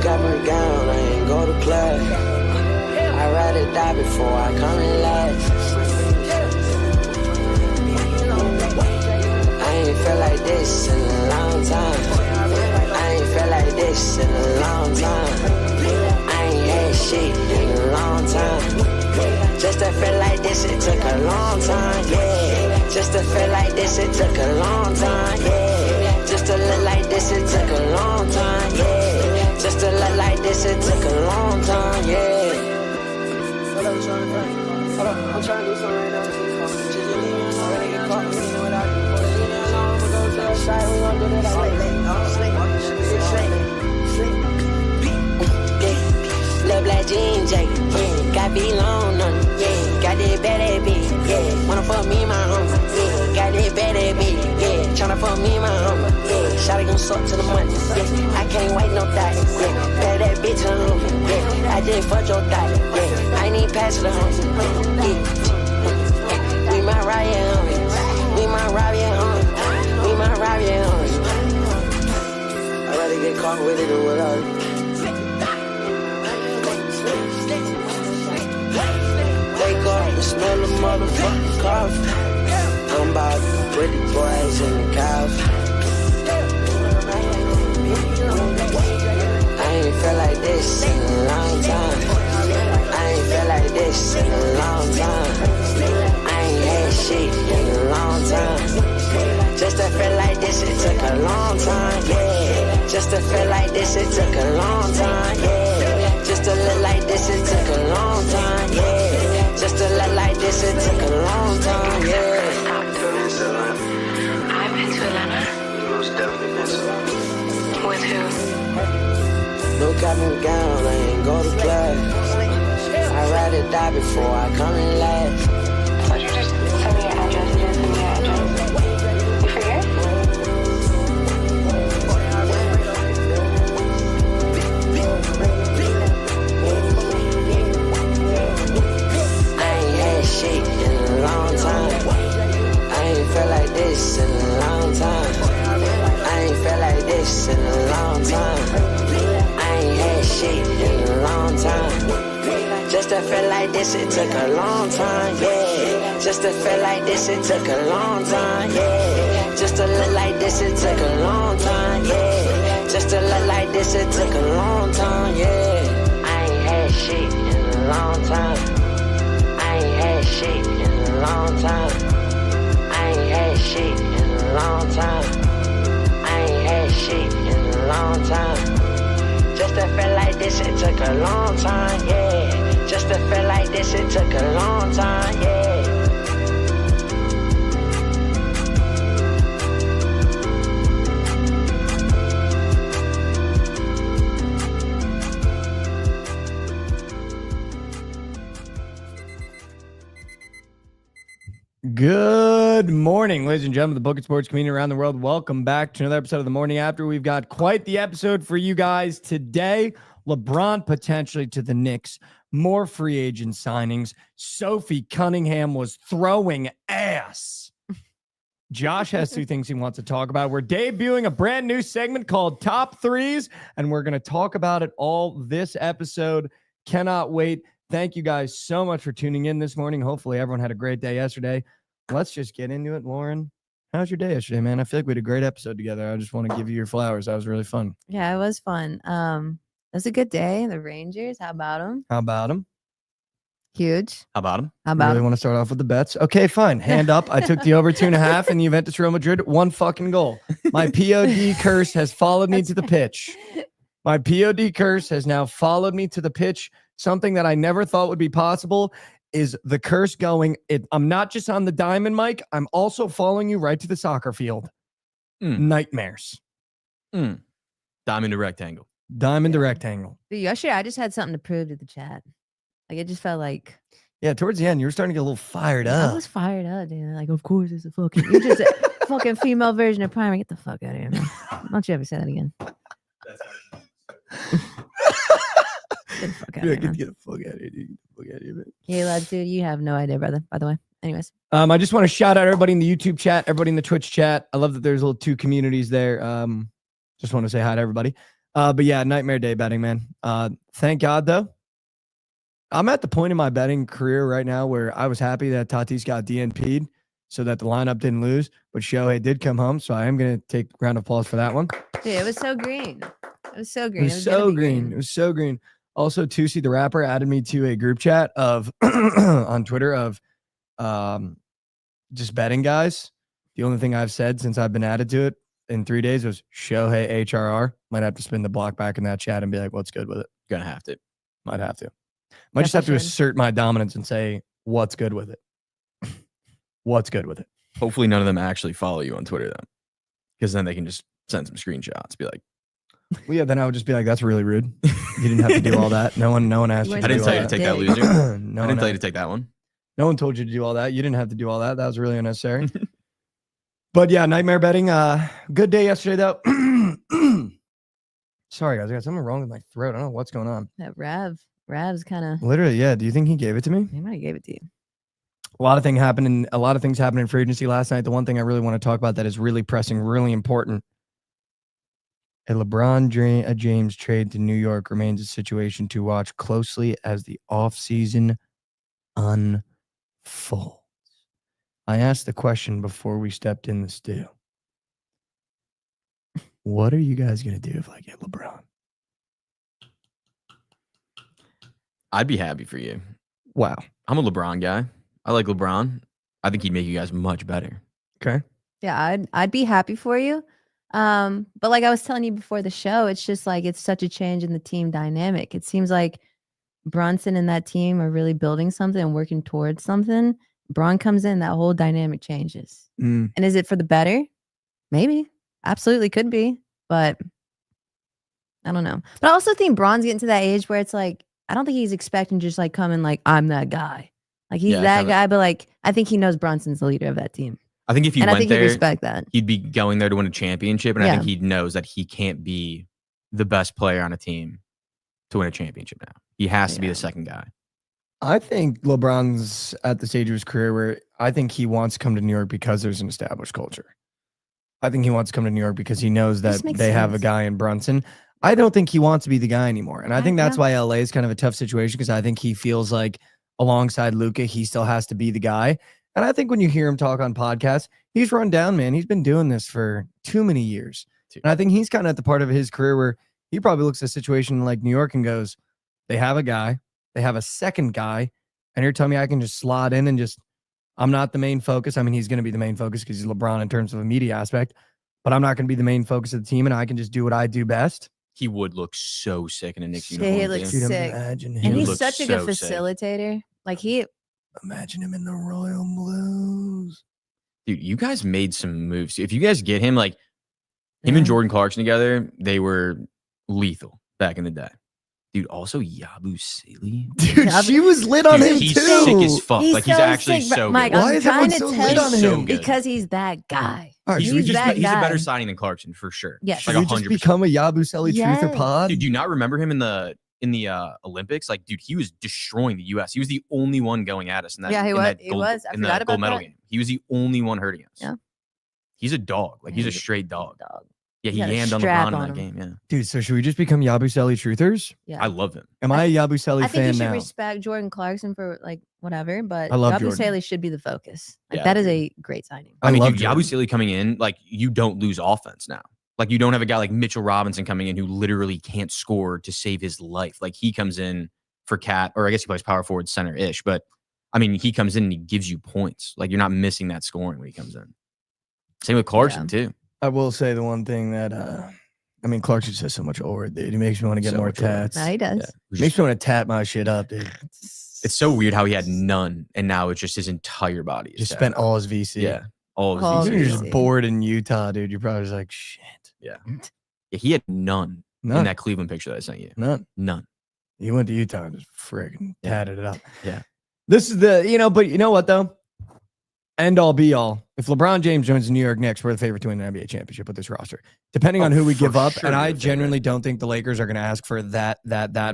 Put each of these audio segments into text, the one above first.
got me down, I ain't go to class. I'd rather die before I come in last. I ain't felt like this in a long time. I ain't felt like this in a long time. I ain't had shit in a long time. Just to feel like this, it took a long time, yeah. Just to feel like this, it took a long time, yeah. Just to look like this, it took a long time, yeah. Just to look like this, it took a long time, yeah. Hold on, I'm trying to do something right now. Just leave me alone, I get caught, you know what I do. Leave me alone, we go to the side, we gon' do that sleep. Little black jean jacket, yeah. Got be long on it, yeah. Got that bad bitch, yeah. Wanna fuck me, my homie, yeah. Got that bad bitch, yeah. Tryna fuck me, my homie, yeah. Shawty gon' suck to the money, yeah. I can't wait no thot, yeah. Bad that bitch to the homie, yeah. I just fucked your thot, yeah. I ain't even pass it to homie, yeah. We might ride ya, homie. We might rob ya, homie. We might rob ya, homie. I'd rather get caught with it than without it. Wake up and smell of motherfucking coffee. I'm about the pretty boys in the coffee. I ain't felt like this in a long time. I ain't felt like this in a long time. I ain't had shit in a long time. Just to feel like this, it took a long time, yeah. Just to feel like this, it took a long time, yeah. Just to look like this, it took a long time, yeah. Just to look like this, it took a long time, yeah. I've been to Atlanta. Most definitely been to. With who? No got me down, I ain't go to class. I'd rather die before I come in last. I thought you just send me your address. You didn't send me your address. You forget? I ain't had shit in a long time. I ain't felt like this in a long time. I ain't felt like this in a long time. I ain't had shit in a long time. Just to feel like this, it took a long time, yeah. Just to feel like this, it took a long time, yeah. Just to look like this, it took a long time, yeah. Just to look like this, it took a long time, yeah. I ain't had shit in a long time. I ain't had shit in a long time. I ain't had shit in a long time. I ain't had shit in a long time. Just to feel like this, it took a long time, yeah. Just to feel like this, it took a long time, yeah. Good morning, ladies and gentlemen, the Bookit Sports community around the world. Welcome back to another episode of The Morning After. We've got quite the episode for you guys today. LeBron potentially to the Knicks. More free agent signings. Sophie Cunningham was throwing ass. Josh has two things he wants to talk about. We're debuting a brand new segment called Top Threes, and we're going to talk about it all this episode. Cannot wait. Thank you guys so much for tuning in this morning. Hopefully everyone had a great day yesterday. Let's just get into it. Lauren, how's your day yesterday, man? I feel like we had a great episode together. I just want to give you your flowers. That was really fun. Yeah, it was fun. It was a good day. The Rangers, how about them? How about them? Huge. How about them? How about really them? Want to start off with the bets? Okay, fine. Hand up. I took the over 2.5 in the Juventus Real Madrid. One fucking goal. My POD curse has followed me to the pitch. My POD curse has now followed me to the pitch. Something that I never thought would be possible is the curse going. I'm not just on the diamond, Mike. I'm also following you right to the soccer field. Nightmares. Diamond to rectangle. Diamond to rectangle. Dude, yesterday, I just had something to prove to the chat. Like, it just felt like... Yeah, towards the end, you were starting to get a little fired up. I was fired up, dude. Like, of course, it's a fucking... You're just a fucking female version of Primer. Get the fuck out of here, man. Don't you ever say that again. Get the fuck out of here, man. Get the fuck out of here, dude. Get the fuck out of here, man. Hey, lads, dude, you have no idea, brother, by the way. Anyways. I just want to shout out everybody in the YouTube chat, everybody in the Twitch chat. I love that there's little two communities there. Just want to say hi to everybody. But yeah, nightmare day betting, man. Thank God though. I'm at the point in my betting career right now where I was happy that Tatis got DNP'd so that the lineup didn't lose, but Shohei did come home. So I am going to take a round of applause for that one. Dude, it was so green. It was so It green. was gonna so be green. It was so green. Also, Tusi the rapper added me to a group chat of on Twitter of just betting guys. The only thing I've said since I've been added to it in 3 days was Shohei HRR. Might have to spin the block back in that chat and be like, what's good with it? Gonna have to. Might have to. Might just have to should. assert my dominance and say, what's good with it? What's good with it? Hopefully none of them actually follow you on Twitter then. Because then they can just send some screenshots. Be like, Well, yeah, then I would just be like, that's really rude. You didn't have to do all that. No one asked you I to I didn't do tell all you to that. take that Dick. loser. No I one didn't tell you asked- to take that one. No one told you to do all that. You didn't have to do all that. That was really unnecessary. But yeah, nightmare betting. Good day yesterday though. Sorry guys, I got something wrong with my throat. I don't know what's going on. That Rav's kind of. Literally, yeah. Do you think he gave it to me? He might have gave it to you. A lot of things happened in free agency last night. The one thing I really want to talk about that is really pressing, really important. A LeBron James trade to New York remains a situation to watch closely as the offseason unfolds. I asked the question before we stepped in the stew. What are you guys going to do if I get LeBron? I'd be happy for you. Wow. I'm a LeBron guy. I like LeBron. I think he'd make you guys much better. Okay. Yeah, I'd be happy for you. But like I was telling you before the show, it's just like it's such a change in the team dynamic. It seems like Brunson and that team are really building something and working towards something. Bron comes in, that whole dynamic changes. Mm. And is it for the better? Maybe. Absolutely could be. But I don't know. But I also think Bron's getting to that age where it's like, I don't think he's expecting just like coming like, I'm that guy. Like he's Yeah, that kinda. guy, but like I think he knows Brunson's the leader of that team. I think if he And I went think he'd there, respect that. he'd be going there to win a championship. And I Yeah. think he knows that he can't be the best player on a team to win a championship now. He has to be Yeah. the second guy. I think LeBron's at the stage of his career where I think he wants to come to New York because there's an established culture. I think he wants to come to New York because he knows that This makes they have a sense. guy in Brunson. I don't think he wants to be the guy anymore. And I think that's Yeah. why LA is kind of a tough situation because I think he feels like alongside Luka, he still has to be the guy. And I think when you hear him talk on podcasts, he's run down, man. He's been doing this for too many years. And I think he's kind of at the part of his career where he probably looks at a situation like New York and goes, they have a guy, they have a second guy, and you're telling me I can just slot in and just, I'm not the main focus. I mean, he's going to be the main focus because he's LeBron in terms of a media aspect, but I'm not going to be the main focus of the team and I can just do what I do best. He would look so sick in a Knicks Yeah, uniform. he looks dude. Dude, sick. imagine And him. he's looks such a good so sick. facilitator. Like he Imagine him in the Royal Blues. Dude, you guys made some moves. If you guys get him, like him Yeah. and Jordan Clarkson together, they were lethal back in the day. Dude, also Yabusele. Dude, Yeah, she was lit on Dude, him he's too. sick as fuck. He's Like he's so actually sick, so Mike, good. Why I'm is everyone trying so to lit tell on you so him? good. because he's that guy. All right, He's, should we he's just that he's a better guy. signing than Clarkson for sure. Yes. should Like we just 100%. become a Yabusele truther Yes. pod? Dude, do you not remember him in the Olympics? Like, dude, he was destroying the U.S. He was the only one going at us in that. Yeah, he in was. that He gold, was. I in the forgot gold about medal that. game. He was the only one hurting us. Yeah. He's a dog. Like he's a He's a straight dog. Dog. Yeah, he He got a yammed on strap LeBron in on that him. game. Yeah, Dude, so should we just become Yabusele truthers? Yeah. I love him. Am I a Yabusele I think fan you should now? respect Jordan Clarkson for like whatever, but I love Yabusele Jordan. should be the focus. Like Yeah, that is agreed. a great signing. I I mean, love dude, Jordan. Yabusele coming in, like you don't lose offense now. Like you don't have a guy like Mitchell Robinson coming in who literally can't score to save his life. Like he comes in for Cat, or I guess he plays power forward center ish, but I mean, he comes in and he gives you points. Like you're not missing that scoring when he comes in. Same with Clarkson too. I will say the one thing that, I mean, Clarkson just has so much aura, dude. He makes me want to get So more much aura. tats. No, he does. Yeah. Makes me want to tat my shit up, dude. It's so weird how he had none and now it's just his entire body. is Just tatted. spent all his VC. Yeah. All of All his of You're his VCs. just VC. bored in Utah, dude. You're probably just like, shit. Yeah, he had none in None. that Cleveland picture that I sent you. None. None. He went to Utah and just friggin' Yeah. tatted it up. Yeah. This is the, but you know what, though? End all be all. If LeBron James joins the New York Knicks, we're the favorite to win an NBA championship with this roster. Depending on Oh, who we for give up, sure and we're I the favorite. genuinely don't think the Lakers are going to ask for that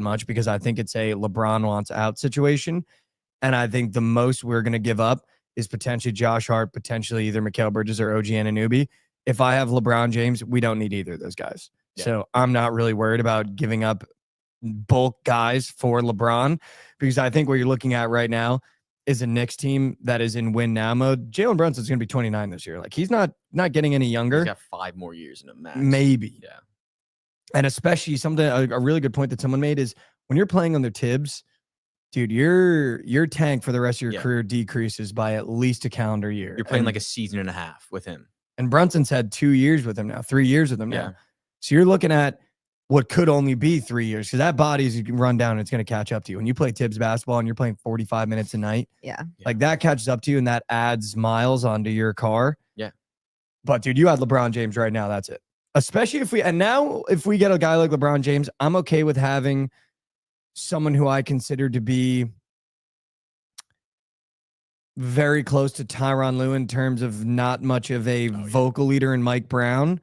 much because I think it's a LeBron wants out situation. And I think the most we're going to give up is potentially Josh Hart, potentially either Mikal Bridges or OG Anunoby. if I have LeBron James, we don't need either of those guys. Yeah. So I'm not really worried about giving up bulk guys for LeBron, because I think what you're looking at right now is a Knicks team that is in win now mode. Jalen Brunson's going to be 29 this year. Like, he's not getting any younger. He's got 5 more years in a max. Maybe. Yeah. And especially a really good point that someone made is when you're playing under Tibbs, dude, your tank for the rest of your career decreases by at least a calendar year. You're playing like a season and a half with him. And Brunson's had 2 years with him now, 3 years with him now. Yeah. So you're looking at what could only be 3 years, because that body is run down and it's going to catch up to you. When you play Tibbs basketball and you're playing 45 minutes a night, like that catches up to you and that adds miles onto your car. Yeah. But dude, you had LeBron James right now. That's it. Especially if we get a guy like LeBron James, I'm okay with having someone who I consider to be very close to Tyronn Lue in terms of not much of a vocal leader in Mike Brown.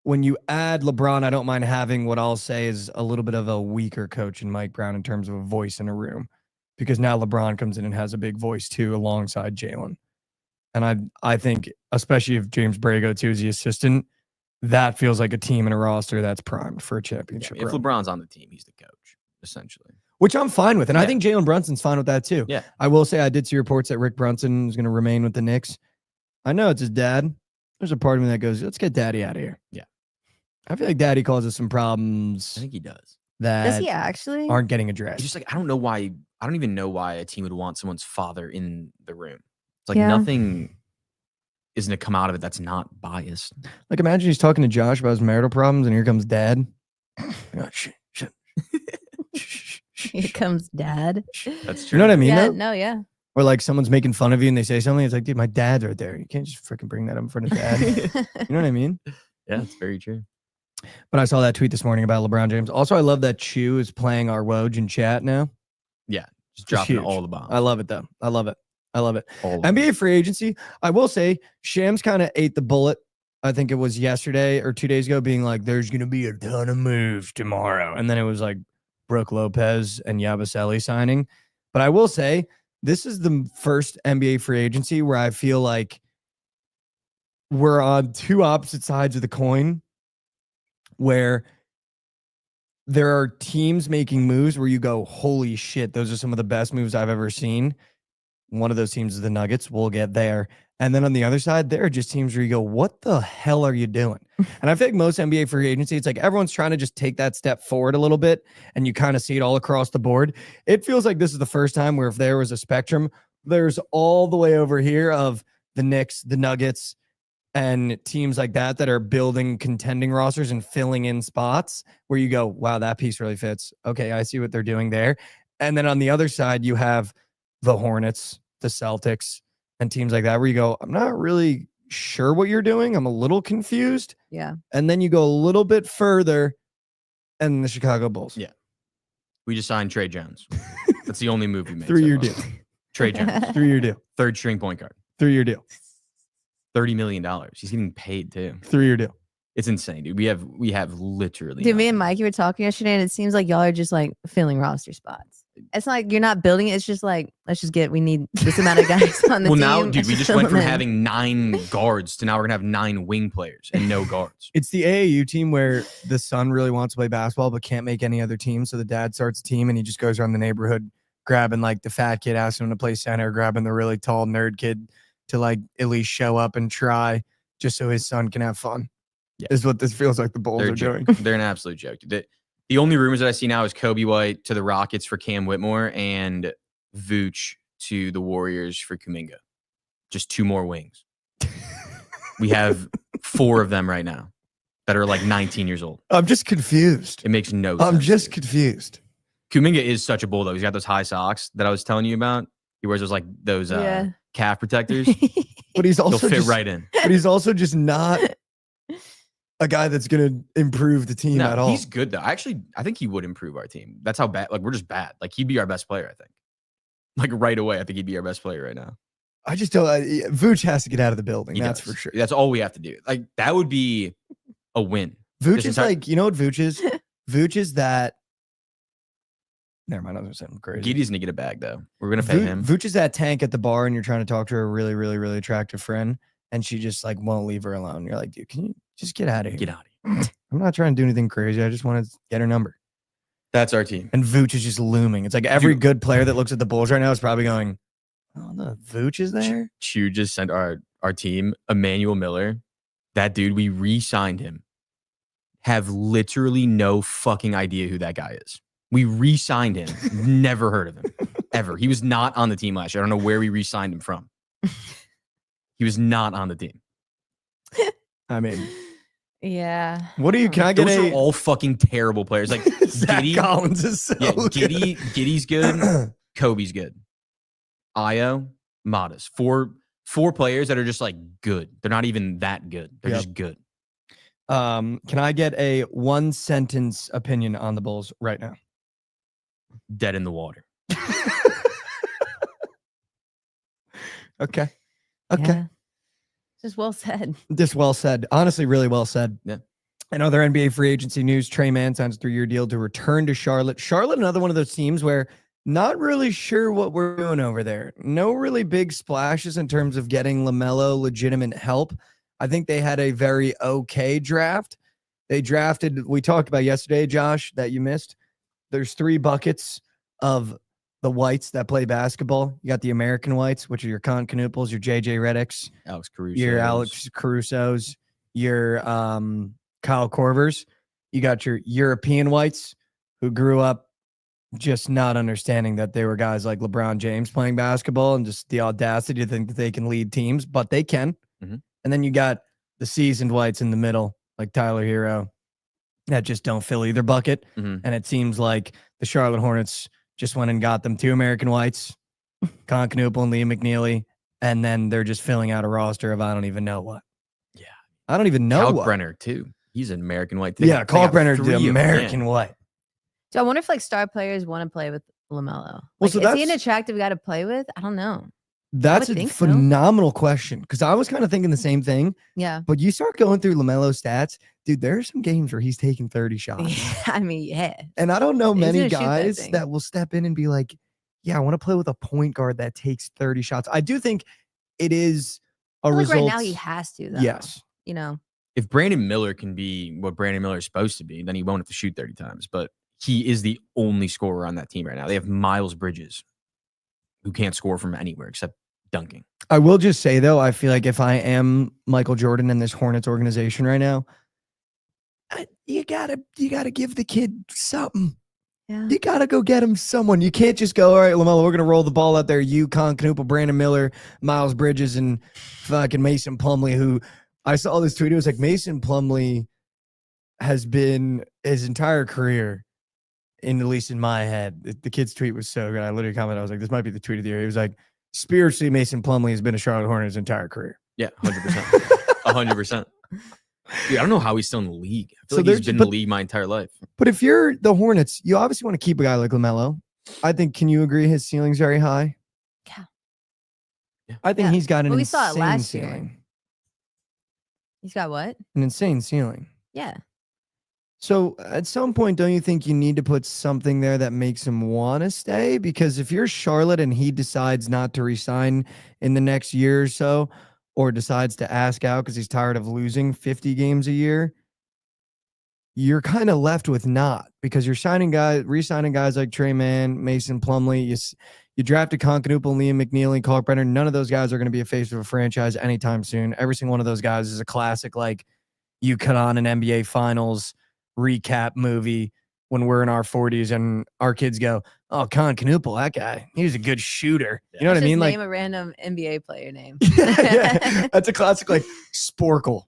When you add LeBron, I don't mind having what I'll say is a little bit of a weaker coach in Mike Brown in terms of a voice in a room, because now LeBron comes in and has a big voice too alongside Jalen. And I think, especially if James Borrego too is the assistant, that feels like a team and a roster that's primed for a championship. If LeBron's on the team, he's the coach, essentially. Which I'm fine with. And I think Jalen Brunson's fine with that too. Yeah. I will say I did see reports that Rick Brunson is going to remain with the Knicks. I know it's his dad. There's a part of me that goes, let's get daddy out of here. Yeah. I feel like daddy causes some problems. I think he does. Does he actually? Aren't getting addressed. It's just like, I don't even know why a team would want someone's father in the room. It's like nothing is going to come out of it that's not biased. Like, imagine he's talking to Josh about his marital problems and here comes dad. Oh, shit. Here comes dad. That's true. You know what I mean? Yeah, though? no, yeah. Or like someone's making fun of you and they say something. It's like, dude, my dad's right there. You can't just freaking bring that up in front of dad. You know what I mean? Yeah, it's very true. But I saw that tweet this morning about LeBron James. Also, I love that Chew is playing our Woj in chat now. Yeah, just dropping all the bombs. I love it, though. I love it. All NBA free agency, I will say, Shams kind of ate the bullet. I think it was yesterday or 2 days ago, being like, there's going to be a ton of moves tomorrow. And then it was like Brooke Lopez and Yabusele signing. But I will say, this is the first NBA free agency where I feel like we're on two opposite sides of the coin, where there are teams making moves where you go, holy shit, those are some of the best moves I've ever seen. One of those teams is the Nuggets. We'll get there. And then on the other side, there are just teams where you go, what the hell are you doing? And I feel like most NBA free agency, it's like everyone's trying to just take that step forward a little bit, and you kind of see it all across the board. It feels like this is the first time where if there was a spectrum, there's all the way over here of the Knicks, the Nuggets, and teams like that are building contending rosters and filling in spots where you go, wow, that piece really fits. Okay, I see what they're doing there. And then on the other side, you have the Hornets, the Celtics, and teams like that where you go, I'm not really sure what you're doing. I'm a little confused. Yeah. And then you go a little bit further, and the Chicago Bulls. Yeah. We just signed Trey Jones. That's the only move we made. 3-year deal. Trey Jones. 3-year deal. Third string point guard. 3-year deal. $30 million. He's getting paid too. 3-year deal. It's insane, dude. We have literally. Dude, me nothing. and Mikey were talking yesterday, and it seems like y'all are just like filling roster spots. It's not like you're not building it. It's just like, we need this amount of guys on the team. Well, now, dude, we Let's just fill went them from in. having 9 guards to now we're gonna have 9 wing players and no guards. It's the AAU team where the son really wants to play basketball but can't make any other team. So the dad starts a team and he just goes around the neighborhood grabbing like the fat kid, asking him to play center, grabbing the really tall nerd kid to like at least show up and try just so his son can have fun. Yeah. Is what this feels like the Bulls They're are a joke. doing. They're an absolute joke. The only rumors that I see now is Kobe White to the Rockets for Cam Whitmore and Vooch to the Warriors for Kuminga. Just 2 more wings. We have 4 of them right now that are like 19 years old. I'm just confused. It makes no sense. I'm just dude. confused. Kuminga is such a bulldog. He's got those high socks that I was telling you about. He wears those Yeah. calf protectors. But he's He'll also fit just, right in. But he's also just not a guy that's going to improve the team at all. He's good though. I think he would improve our team. That's how bad. Like we're just bad. Like he'd be our best player. I think. Like right away, I think he'd be our best player right now. I just don't. Vooch has to get out of the building. He That's does. for sure. That's all we have to do. Like that would be a win. Vooch This is entire- like, you know what Vooch is? Vooch is that. Never mind. I was going to say something crazy. Giddey's gonna get a bag though. We're gonna pay him. Vooch is that tank at the bar and you're trying to talk to a really, really, really attractive friend. and she just like won't leave her alone. You're like, dude, can you just get out of here? Get out of here. I'm not trying to do anything crazy. I just want to get her number. That's our team. And Vooch is just looming. It's like every Dude. good player that looks at the Bulls right now is probably going, oh, no, Vooch is there? Chew just sent our team, Emmanuel Miller. That dude, we re-signed him. Have literally no fucking idea who that guy is. We re-signed him. Never heard of him. Ever. He was not on the team last year. I don't know where we re-signed him from. He was not on the team. I mean, Yeah. what do you, can I get Those a, are all fucking terrible players. Like Zach Giddey, Collins is so good. Giddy's good. Kobe's good. Io, Modest. Four players that are just like good. They're not even that good. They're Yep. just good. Can I get a 1-sentence opinion on the Bulls right now? Dead in the water. Okay. Yeah. Just well said. Just well said. Honestly, really well said. Yeah. In other NBA free agency news, Trey Mann signs a 3-year deal to return to Charlotte. Charlotte, another one of those teams where not really sure what we're doing over there. No really big splashes in terms of getting LaMelo legitimate help. I think they had a very okay draft. They drafted, we talked about yesterday, Josh, that you missed. There's 3 buckets of the whites that play basketball. You got the American whites, which are your Con Canooples, your JJ Redicks, Alex Caruso. your Alex Carusos, your Kyle Korvers. You got your European whites who grew up just not understanding that they were guys like LeBron James playing basketball and just the audacity to think that they can lead teams, but they can. Mhm. And then you got the seasoned whites in the middle, like Tyler Hero, that just don't fill either bucket. Mhm. And it seems like the Charlotte Hornets just went and got them 2 American whites, Con Canoopel and Liam McNeely, and then they're just filling out a roster of I don't even know what. Yeah. I don't even know what. Kalkbrenner, too. He's an American white. Yeah, Kalkbrenner, the American white. white. So I wonder if like star players want to play with LaMelo. Well, Like, so is he an that's- attractive guy to play with? I don't know. That's would a think so. phenomenal question because I was kind of thinking the same thing. Yeah. But you start going through LaMelo stats, dude, there are some games where he's taking 30 shots. I mean, yeah. And I don't know He's many gonna shoot that guys thing. that will step in and be like, yeah, I want to play with a point guard that takes 30 shots. I do think it is a I feel like result. right now he has to though. Yes. You know. If Brandon Miller can be what Brandon Miller is supposed to be, then he won't have to shoot 30 times. But he is the only scorer on that team right now. They have Miles Bridges, who can't score from anywhere except dunking. I will just say though, I feel like if I am Michael Jordan in this Hornets organization right now, you gotta give the kid something. Yeah. You gotta go get him someone. You can't just go, all right, LaMelo, we're gonna roll the ball out there. You, Con Canoopel, Brandon Miller, Miles Bridges, and fucking Mason Plumlee, who I saw this tweet. It was like Mason Plumlee has been his entire career, at least in my head. The kid's tweet was so good. I literally commented, I was like, this might be the tweet of the year. He was like, spiritually, Mason Plumlee has been a Charlotte Hornet his entire career. Yeah, 100%. 100%. Dude, I don't know how he's still in the league. I feel So like there's- he's been in but- the league my entire life. But if you're the Hornets, you obviously want to keep a guy like LaMelo. I think, can you agree his ceiling's very high? Yeah. I think Yeah. he's got an Well, we saw it insane last year. ceiling. He's got what? An insane ceiling. Yeah. So at some point, don't you think you need to put something there that makes him want to stay? Because if you're Charlotte and he decides not to resign in the next year or so, or decides to ask out because he's tired of losing 50 games a year, you're kind of left with not, because you're re-signing guys like Trey Mann, Mason Plumlee. You drafted Con Canoopel, Liam McNeely, Kalkbrenner. None of those guys are going to be a face of a franchise anytime soon. Every single one of those guys is a classic, like you cut on an NBA Finals recap movie when we're in our 40s and our kids go, oh, Con Canoopel, that guy, he was a good shooter. You know what I Let's mean? just Like, name a random NBA player name. yeah, that's a classic, like Sporkle.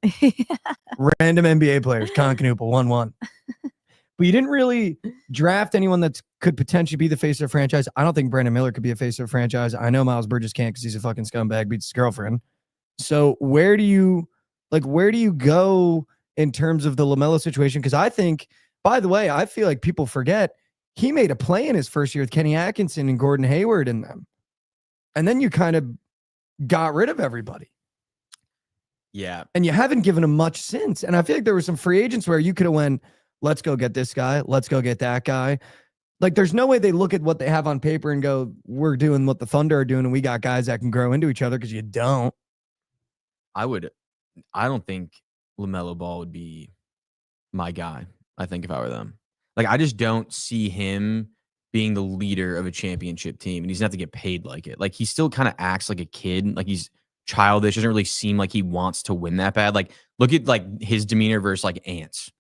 Random NBA players, Con Canoopel, 1-1. But you didn't really draft anyone that could potentially be the face of the franchise. I don't think Brandon Miller could be a face of the franchise. I know Miles Bridges can't because he's a fucking scumbag, beats his girlfriend. So where do you go in terms of the LaMelo situation? Because I think, by the way, I feel like people forget he made a play in his first year with Kenny Atkinson and Gordon Hayward in them. And then you kind of got rid of everybody. Yeah. And you haven't given him much since. And I feel like there were some free agents where you could have went, let's go get this guy. Let's go get that guy. Like, there's no way they look at what they have on paper and go, we're doing what the Thunder are doing, and we got guys that can grow into each other, because you don't. I don't think LaMelo Ball would be my guy. I think if I were them, like I just don't see him being the leader of a championship team, and he's not to get paid like it. Like he still kind of acts like a kid, like he's childish. Doesn't really seem like he wants to win that bad. Like look at like his demeanor versus like Ant's.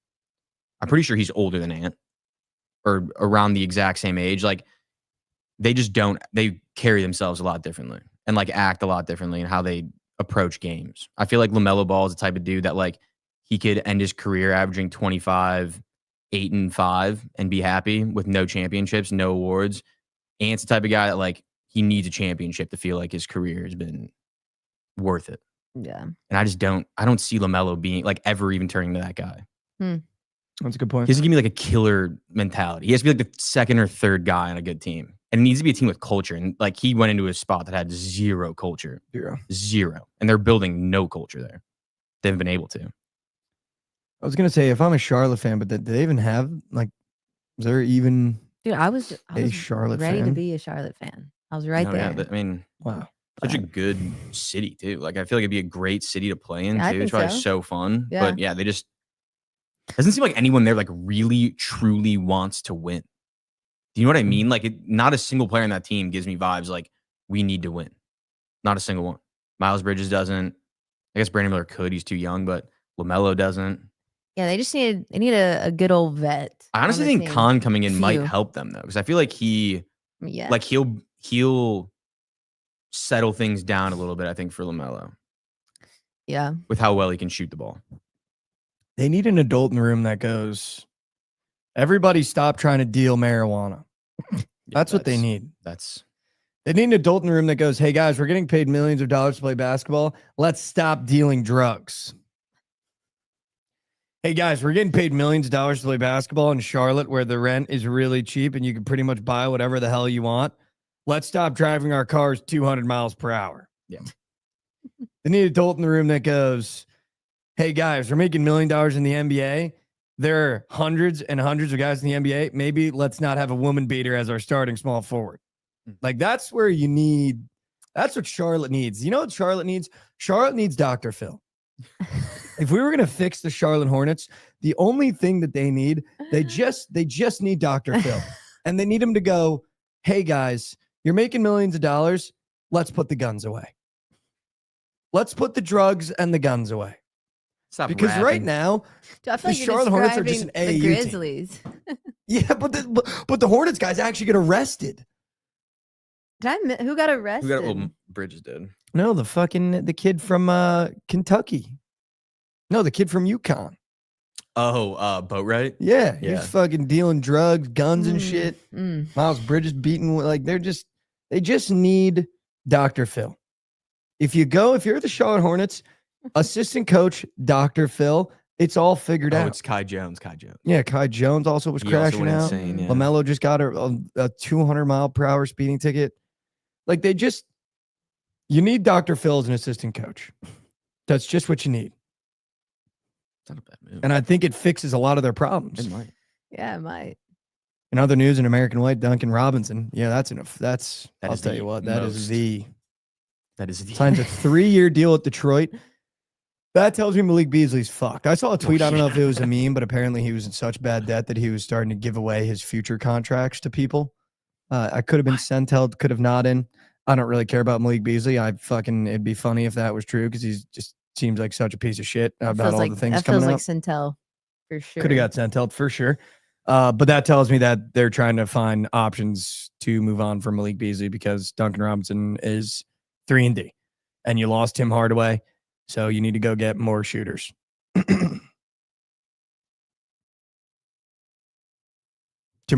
I'm pretty sure he's older than Ant, or around the exact same age. Like they just don't. They carry themselves a lot differently and like act a lot differently in how they approach games. I feel like LaMelo Ball is the type of dude that like he could end his career averaging 25, 8 and 5 and be happy with no championships, no awards. Ant's the type of guy that like he needs a championship to feel like his career has been worth it. Yeah. And I don't see LaMelo being like ever even turning to that guy. That's a good point. He doesn't give me like a killer mentality. He has to be like the second or third guy on a good team. And it needs to be a team with culture. And like he went into a spot that had zero culture. Zero. And they're building no culture there. They haven't been able to. I was gonna say if I'm a Charlotte fan, but do they even have like? Is there even? Dude, I was Charlotte ready to fan? be a Charlotte fan. I was right No, there. Yeah, I mean, Wow. such a good city too. Like I feel like it'd be a great city to play in I too. It's think probably so fun. Yeah. But yeah, they just doesn't seem like anyone there like really truly wants to win. Do you know what I mean? Like not a single player on that team gives me vibes like we need to win. Not a single one. Miles Bridges doesn't. I guess Brandon Miller could. He's too young, but LaMelo doesn't. Yeah, they just need a good old vet. I honestly on the think team. Khan coming in might Few. help them though, because I feel like Yeah. like he'll settle things down a little bit. I think for LaMelo Yeah. with how well he can shoot the ball. They need an adult in the room that goes, everybody stop trying to deal marijuana. That's what they need. They need an adult in the room that goes, hey guys, we're getting paid millions of dollars to play basketball. Let's stop dealing drugs. Hey guys, we're getting paid millions of dollars to play basketball in Charlotte where the rent is really cheap and you can pretty much buy whatever the hell you want. Let's stop driving our cars 200 miles per hour. Yeah. They need an adult in the room that goes, hey guys, we're making $1 million in the NBA. There are hundreds and hundreds of guys in the NBA. Maybe let's not have a woman beater as our starting small forward. Like that's where you need, that's what Charlotte needs. You know what Charlotte needs? Charlotte needs Dr. Phil. If we were going to fix the Charlotte Hornets, the only thing that they need, they just need Dr. Phil. And they need him to go, hey guys, you're making millions of dollars. Let's put the guns away. Let's put the drugs and the guns away. Stop because rapping. right now, Dude, I feel the like Charlotte you're Hornets are just an describing the AAU team. Grizzlies. Yeah, but the Hornets guys actually get arrested. Who got arrested? Who got well, Bridges did. No, the kid from Kentucky. No, the kid from UConn. Oh, Boatwright? Yeah, Yeah. he's fucking dealing drugs, guns and shit. Miles Bridges beating like they just need Dr. Phil. If you're the Charlotte Hornets, assistant coach Dr. Phil, it's all figured out. It's Kai Jones. Yeah, Kai Jones also was He also crashing went out. insane, yeah. LaMelo just got a 200 mile per hour speeding ticket. Like you need Dr. Phil as an assistant coach. That's just what you need. It's not a bad move. And I think it fixes a lot of their problems. It might. Yeah, it might. In other news, in American White, Duncan Robinson. Yeah, that's enough. That I'll is tell the you what, that is the signs a 3-year deal at Detroit. That tells me Malik Beasley's fucked. I saw a tweet. I don't know if it was a meme, but apparently he was in such bad debt that he was starting to give away his future contracts to people. I could have been sent, could have not in. I don't really care about Malik Beasley. It'd be funny if that was true because he's just seems like such a piece of shit about all the things that coming feels out. like Centel for sure. Could have got sent for sure. But that tells me that they're trying to find options to move on from Malik Beasley because Duncan Robinson is 3-D and you lost Tim Hardaway. So you need to go get more shooters. Tim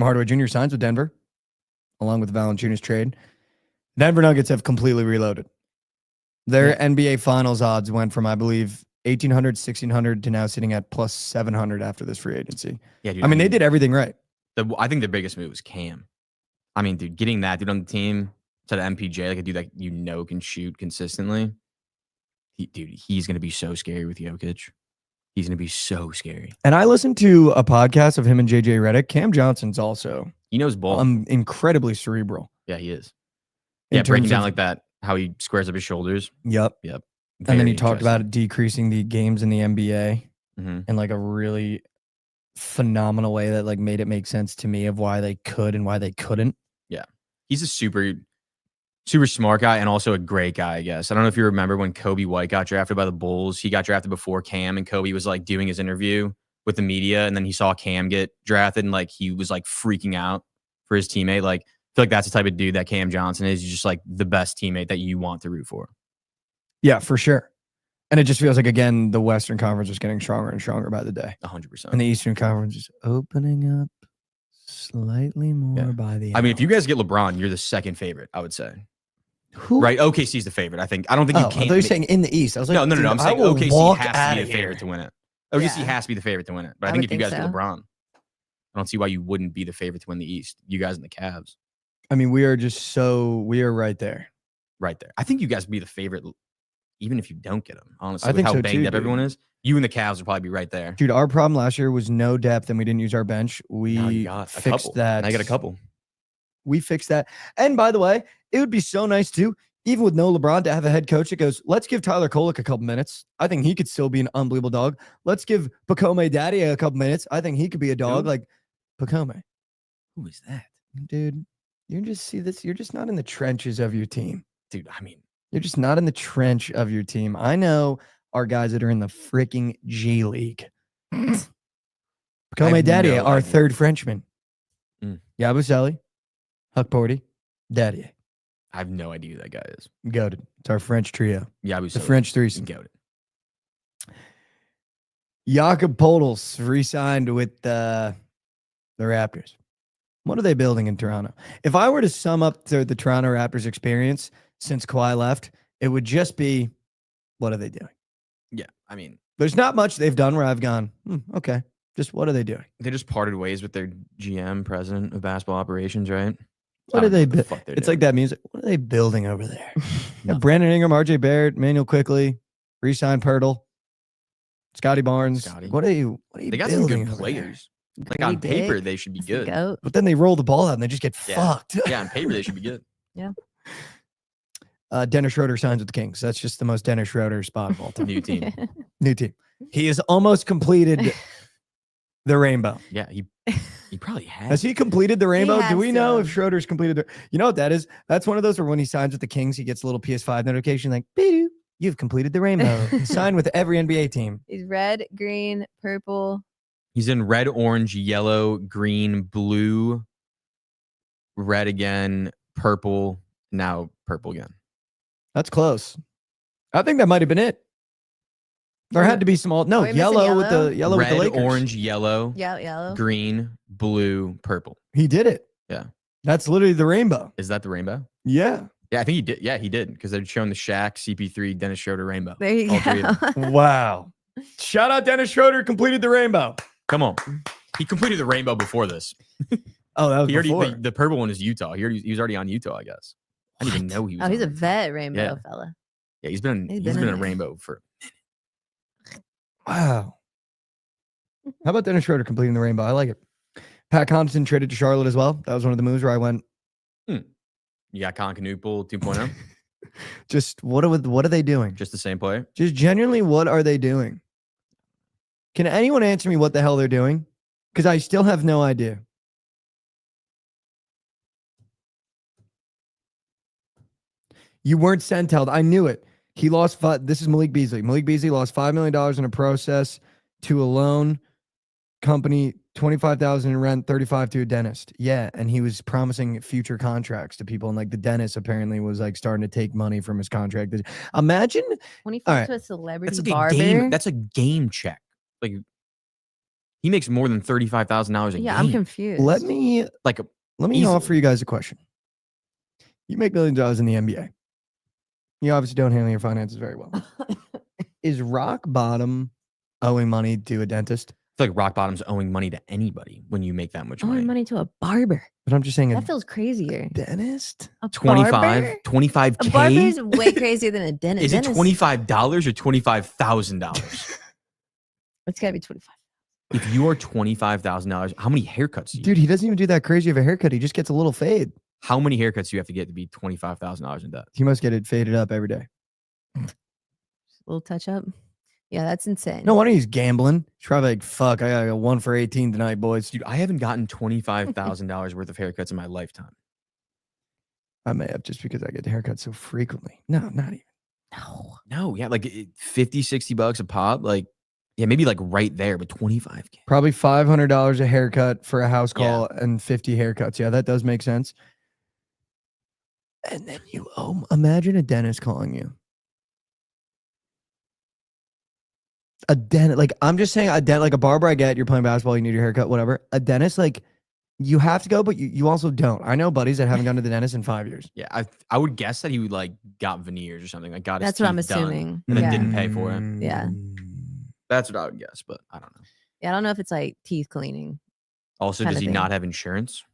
Hardaway Jr. signs with Denver along with the Valanciunas trade. Denver Nuggets have completely reloaded. Their NBA Finals odds went from, I believe, 1,800, 1,600 to now sitting at plus 700 after this free agency. Yeah, dude, I mean, they did everything right. I think the biggest move was Cam. I mean, dude, getting that dude on the team to the MPJ, like a dude that can shoot consistently. He's going to be so scary with Jokic. He's going to be so scary. And I listened to a podcast of him and JJ Redick. Cam Johnson's also He knows ball. Incredibly cerebral. Yeah, he is. In Yeah, breaking terms down of- like that, how he squares up his shoulders. Yep. Yep. And then he Very talked about interesting. it decreasing the games in the NBA Mhm. in like a really phenomenal way that like made it make sense to me of why they could and why they couldn't. Yeah. He's a super smart guy and also a great guy, I guess. I don't know if you remember when Kobe White got drafted by the Bulls. He got drafted before Cam, and Kobe was like doing his interview with the media, and then he saw Cam get drafted, and like he was like freaking out for his teammate. Like, I feel like that's the type of dude that Cam Johnson is. He's just like the best teammate that you want to root for. Yeah, for sure. And it just feels like, again, the Western Conference is getting stronger and stronger by the day. 100%. And the Eastern Conference is opening up slightly more by the I mean, if you hour. guys get LeBron, you're the second favorite, I would say. Who? Right? OKC's the favorite, I think. I don't think you Oh, I can't. thought you were saying in the East. I was like, No. dude, I'm I saying will OKC walk has to outta be the here. favorite to win it. OKC Yeah. has to be the favorite to win it. But I I think would if you think guys get so. LeBron, I don't see why you wouldn't be the favorite to win the East. You guys and the Cavs, I mean, we are right there. right there. I think you guys would be the favorite, even if you don't get them. Honestly, I with think how so banged too, up everyone is, you and the Cavs would probably be right there. Dude, our problem last year was no depth and we didn't use our bench. Now you We got a fixed couple. that. Now you got a couple. We fixed that. And by the way, it would be so nice too, even with no LeBron, to have a head coach that goes, let's give Tyler Kolek a couple minutes. I think he could still be an unbelievable dog. Let's give Pacome Daddy a couple minutes. I think he could be a dog. Who? Like Pacome. Who is that, Dude, you just see this. You're just not in the trenches of your team. dude? I mean, You're just not in the trench of your team. I know our guys that are in the freaking G League. Pacome have Daddy, no our idea. third Frenchman. Mm. Yabusele, Huck Porty, Daddy. I have no idea who that guy is. Goated. It's our French trio. Yeah, The French threesome. Got it. Jakob Podol's re-signed with the Raptors. What are they building in Toronto? If I were to sum up the Toronto Raptors experience since Kawhi left, it would just be, what are they doing? Yeah, I mean, There's not much they've done where I've gone, okay, just what are they doing? they just parted ways with their GM, president of basketball operations, right? What are they? the fuck they're It's doing. like that music. What are they building over there? Yeah, Brandon Ingram, RJ Barrett, Manuel Quickly, re-signed Pirtle, Scotty Barnes. Scotty. What are you They got some building good over there? players. Like Grady on paper, Dick, they should be he's the good. goat. But then they roll the ball out and they just get Yeah. fucked. Yeah, on paper, they should be good. Dennis Schroeder signs with the Kings. That's just the most Dennis Schroeder spot of all time. New team. New team. He has almost completed the rainbow. Yeah, he probably has. Has he completed the rainbow? Do has we know to. if Schroeder's completed the? You know what that is? That's one of those where when he signs with the Kings, he gets a little PS5 notification like, "Beep, you've completed the rainbow." He signed with every NBA team. He's red, green, purple. He's in red, orange, yellow, green, blue, red again, purple, now purple again. That's close. I think that might have been it. There had to be some. No, Are we missing yellow with the yellow red, with the Lakers. orange, yellow, Yeah, yellow. green, blue, purple. He did it. Yeah. That's literally the rainbow. Is that the rainbow? Yeah. Yeah, I think he did. Yeah, he did because they're showing the Shaq, CP3, Dennis Schroeder rainbow. There you All three of go. Wow. Shout out Dennis Schroeder, completed the rainbow. Come on. He completed the rainbow before this. Oh, that was He already before. the purple one is Utah. He was already on Utah, I guess. I didn't even know he was. Oh, he's a on. vet rainbow Yeah. fella. Yeah, he's been He's been been in in a it. rainbow for. Wow. How about Dennis Schroeder completing the rainbow? I like it. Pat Connaughton traded to Charlotte as well. That was one of the moves where I went, You got Concanoople 2.0, just what are they doing? just the same player. Just genuinely, what are they doing? Can anyone answer me what the hell they're doing? Because I still have no idea. You weren't Sentel. I knew it. He lost five. This is Malik Beasley. Malik Beasley lost $5 million in a process to a loan company, $25,000 in rent, $35,000 to a dentist. Yeah, and he was promising future contracts to people, and like the dentist apparently was like starting to take money from his contract. Imagine 25 right. to a celebrity That's like barber. a game. That's a game check. Like he makes more than $35,000 a yeah, game. I'm confused. Let me Easily. offer you guys a question. You make millions of dollars in the NBA. You obviously don't handle your finances very well. Is rock bottom owing money to a dentist? I feel like rock bottom's owing money to anybody when you make that much owing money. money to a barber. But I'm just saying, That feels crazier. dentist? A 25, barber? A 25K. barber is way crazier than a dentist. Is it Dentist- $25 or $25,000? It's gotta be 25. If you are $25,000, how many haircuts? Do you Dude, he doesn't even do that crazy of a haircut. He just gets a little fade. How many haircuts do you have to get to be $25,000 in debt? He must get it faded up every day. little touch up. Yeah, that's insane. No wonder he's gambling. He's probably like, fuck, I got to go 1 for 18 tonight, boys. Dude, I haven't gotten $25,000 worth of haircuts in my lifetime. I may have just because I get haircuts so frequently. No, not even. No, yeah, like $50-$60 a pop. Like, yeah, maybe like right there, but 25K. Probably $500 a haircut for a house call and 50 haircuts. Yeah, that does make sense. And then imagine a dentist calling you. A dentist, like I'm just saying, like a barber. I get you're playing basketball, you need your haircut, whatever. A dentist, like you have to go, but you also don't. I know buddies that haven't gone to the dentist in 5 years. Yeah, I would guess that he would like got veneers or something. Like got his That's what I'm teeth done assuming. and then Yeah. didn't pay for it. Yeah. That's what I would guess, but I don't know. Yeah, I don't know if it's like teeth cleaning. Also, Kinda does he thing. not have insurance?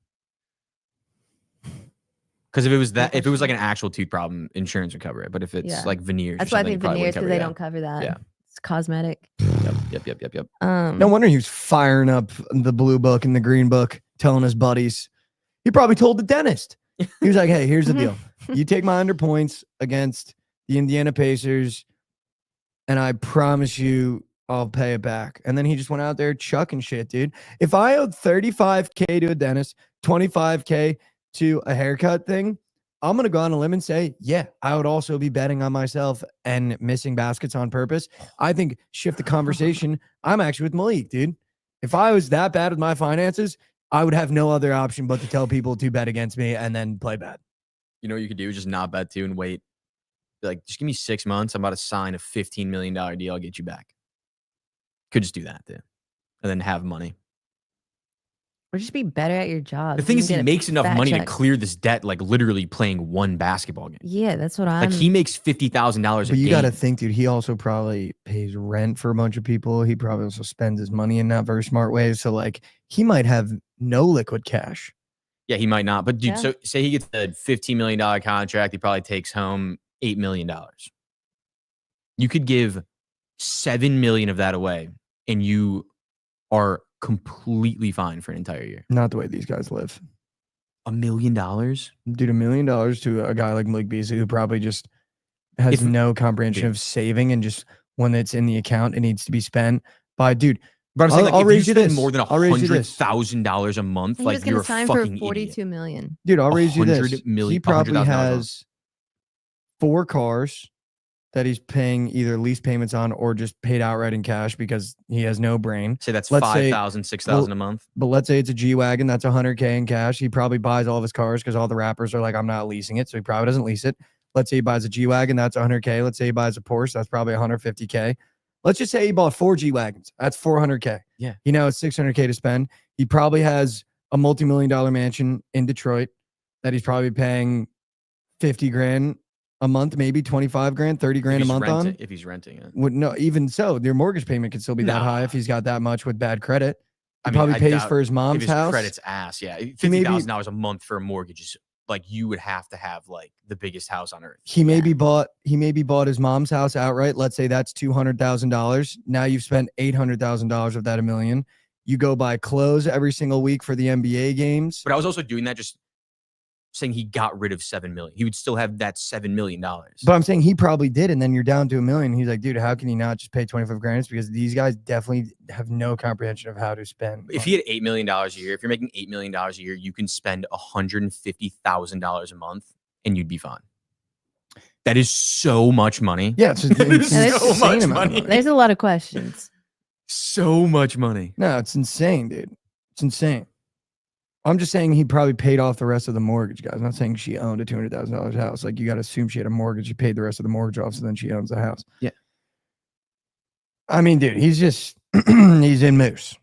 Because if it was that, if it was like an actual tooth problem, insurance would cover it. But if it's Yeah. like veneers, That's or why I something, think it probably veneers, wouldn't because they cover it. don't cover that. Yeah. It's cosmetic. Yep. No wonder he was firing up the blue book and the green book, telling his buddies. He probably told the dentist. He was like, hey, here's the deal. You take my under points against the Indiana Pacers, and I promise you I'll pay it back. And then he just went out there chucking shit, dude. If I owed $35K to a dentist, $25K to a haircut thing, I'm going to go on a limb and say, yeah, I would also be betting on myself and missing baskets on purpose. I think shift the conversation. I'm actually with Malik, dude. If I was that bad with my finances, I would have no other option but to tell people to bet against me and then play bad. You know what you could do? Just not bet too and wait. Be like, just give me 6 months. I'm about to sign a $15 million deal. I'll get you back. Could just do that, dude. And then have money. Or just be better at your job. The thing You is, can he get a makes enough fat money check. to clear this debt, like literally playing one basketball game. Yeah, that's what I'm. Like he makes $50,000 a But you game. got to think, dude, he also probably pays rent for a bunch of people. He probably also spends his money in not very smart ways. So, like, he might have no liquid cash. Yeah, he might not. But dude, Yeah. so say he gets a $15 million contract, he probably takes home $8 million. You could give $7 million of that away, and you are completely fine for an entire year. Not the way these guys live. $1 million? Dude, $1 million to a guy like Malik Beasley who probably just has If- no comprehension of saving and just when it's in the account, it needs to be spent by, dude. But I'm saying, I'll like, if raise you you spend this. more than I'll raise you this. $100,000 a month, He like was going you're to a sign fucking for idiot. $42 million. Dude, I'll raise you this. 100 million- He probably $100,000 has 4 cars that he's paying either lease payments on or just paid outright in cash because he has no brain. Say that's Let's say- 5,000, 6,000 a month. But let's say it's a G-Wagon, that's $100K in cash. He probably buys all of his cars because all the rappers are like, I'm not leasing it. So he probably doesn't lease it. Let's say he buys a G-Wagon, that's $100K. Let's say he buys a Porsche, that's probably $150K. Let's just say he bought 4 G-Wagons. That's $400K. Yeah. He now has $600K to spend. He probably has a multi-million-dollar mansion in Detroit that he's probably paying 50 grand a month, maybe 25 grand, 30 grand a month on. If he's renting it. No, even so, their mortgage payment could still be that high Nah. if he's got that much with bad credit. He I mean, probably I pays doubt for his If mom's his house. credit's ass, yeah. maybe- $50,000 a month for a mortgage is like you would have to have like the biggest house on earth. He maybe bought his mom's house outright. Let's say that's $200,000. Now you've spent $800,000 of that $1 million. You go buy clothes every single week for the NBA games. But I was also doing that just saying he got rid of $7 million. He would still have that $7 million. But I'm saying he probably did, and then you're down to $1 million. He's like, dude, how can you not just pay 25 grand? It's because these guys definitely have no comprehension of how to spend. If he had $8 million a year, if you're making $8 million a year, you can spend $150,000 a month and you'd be fine. That is so much money. Yeah, it's just It is insane so much amount of money. There's a lot of questions. So much money. No, it's insane, dude. It's insane. I'm just saying he probably paid off the rest of the mortgage, guys. I'm not saying she owned a $200,000 house. Like, you got to assume she had a mortgage. She paid the rest of the mortgage off, so then she owns the house. Yeah. I mean, dude, he's just, he's in Moose.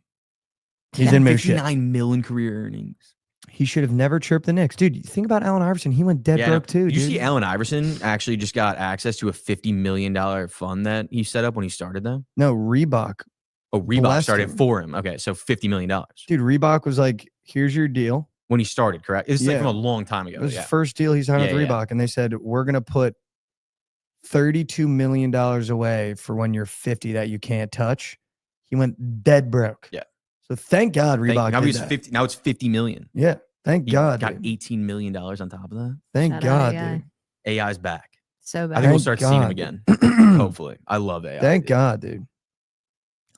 He's in Moose shit. $59 million career earnings. He should have never chirped the Knicks. Dude, think about Allen Iverson. He went dead Yeah, broke too, Did you dude. see Allen Iverson actually just got access to a $50 million fund that he set up when he started though? No, Reebok. Oh, Reebok Blessed started him. for him. Okay, so $50 million. Dude, Reebok was like, here's your deal. When he started, correct? This is like Yeah. from a long time ago. It was Yeah. his first deal he signed with Yeah, yeah. Reebok, and they said, we're going to put $32 million away for when you're 50 that you can't touch. He went dead broke. Yeah. So thank God Reebok now did he's that. 50. Now it's $50 million. Yeah. Thank He God. got dude. $18 million on top of that. Thank Shout out God, AI. dude. AI's back. So I bad. think we'll Thank start seeing him God. again. Hopefully. I love AI. Thank dude. God, dude.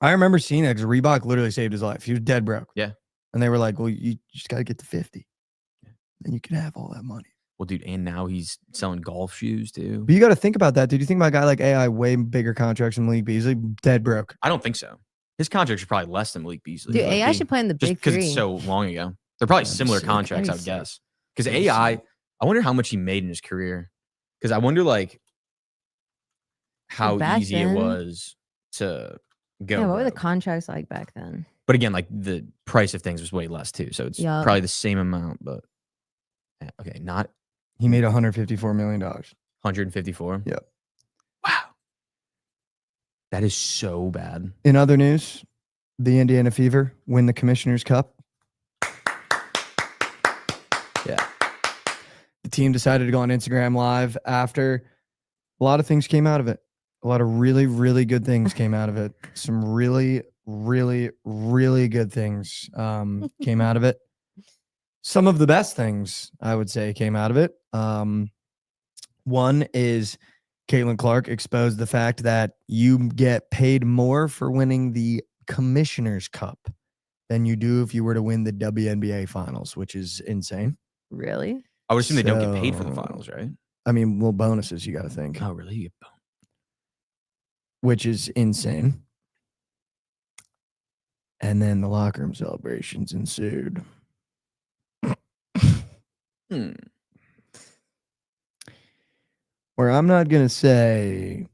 I remember seeing that because Reebok literally saved his life. He was dead broke. Yeah. And they were like, well, you just got to get to 50. Then you can have all that money. Well, dude, and now he's selling golf shoes too. But you got to think about that, dude. You think about a guy like AI, way bigger contracts than Malik Beasley, dead broke. I don't think so. His contracts are probably less than Malik Beasley. Dude, but AI should play in the just big because three. it's so long ago. They're probably That'd be similar sick. contracts, I would That'd be guess. Because That'd be AI, sick. I wonder how much he made in his career. Because I wonder like how back easy it then- was to go. Yeah, what were the broke. contracts like back then? But again, like the price of things was way less too. So it's Yup. probably the same amount, but okay, not He made $154 million. 154. Yep. Wow. That is so bad. In other news, the Indiana Fever win the Commissioner's Cup. Yeah. The team decided to go on Instagram Live after a lot of things came out of it. A lot of really, really good things came out of it. Some really, really, really good things came out of it. Some of the best things, I would say, came out of it. One is Caitlin Clark exposed the fact that you get paid more for winning the Commissioner's Cup than you do if you were to win the WNBA finals, which is insane. Really? I would assume they don't get paid for the So- finals, right? I mean, well, bonuses, you got to think, Oh, really? You get which is insane. And then the locker room celebrations ensued. Hmm. Where I'm not going to say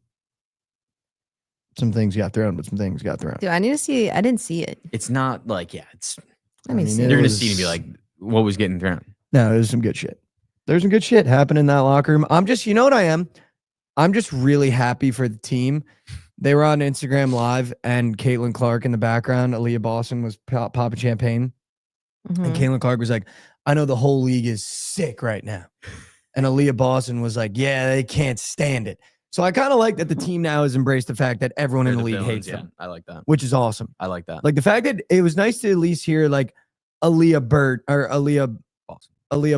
some things got thrown, but some things got thrown. Dude, I need to see. I didn't see it. It's not like, yeah, it's Let me I mean, see. it you're gonna was- see it and be like, what was getting thrown? No, there's some good shit. There's some good shit happening in that locker room. I'm just, you know what I am? I'm just really happy for the team. They were on Instagram Live, and Caitlin Clark in the background, Aaliyah Boston was popping champagne. And Mhm. Caitlin Clark was like, I know the whole league is sick right now. And Aaliyah Boston was like, yeah, they can't stand it. So I kind of like that the team now has embraced the fact that everyone in They're the league villains, hates yeah. them, I like that. which is awesome. I like that. Like the fact that it was nice to at least hear like Aaliyah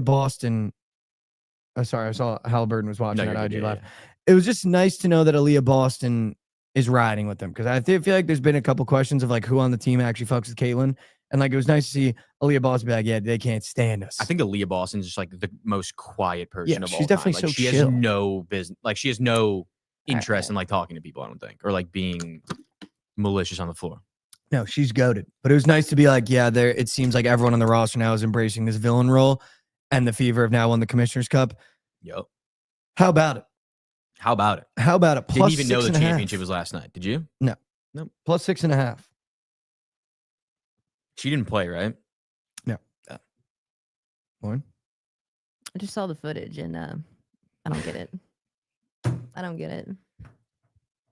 Boston. Oh, sorry, I saw Halliburton was watching No, that you're IG good, yeah, Live. yeah. It was just nice to know that Aaliyah Boston is riding with them, because I feel like there's been a couple questions of like who on the team actually fucks with Caitlin. And like it was nice to see Aaliyah Boston be like, yeah, they can't stand us. I think Aaliyah Boston's just like the most quiet person Yeah, of she's all definitely time. Like, so she chill. has no business. Like she has no interest right. in like talking to people. I don't think, or like being malicious on the floor. No, she's goated. But it was nice to be like, yeah, there. It seems like everyone on the roster now is embracing this villain role, and the Fever have now won the Commissioner's Cup. Yup. How about it? How about it? How about it? Didn't Plus even know the 6.5. championship was last night. Did you? Plus 6.5. She didn't play, right? Lauren? I just saw the footage and I don't get it. I don't get it.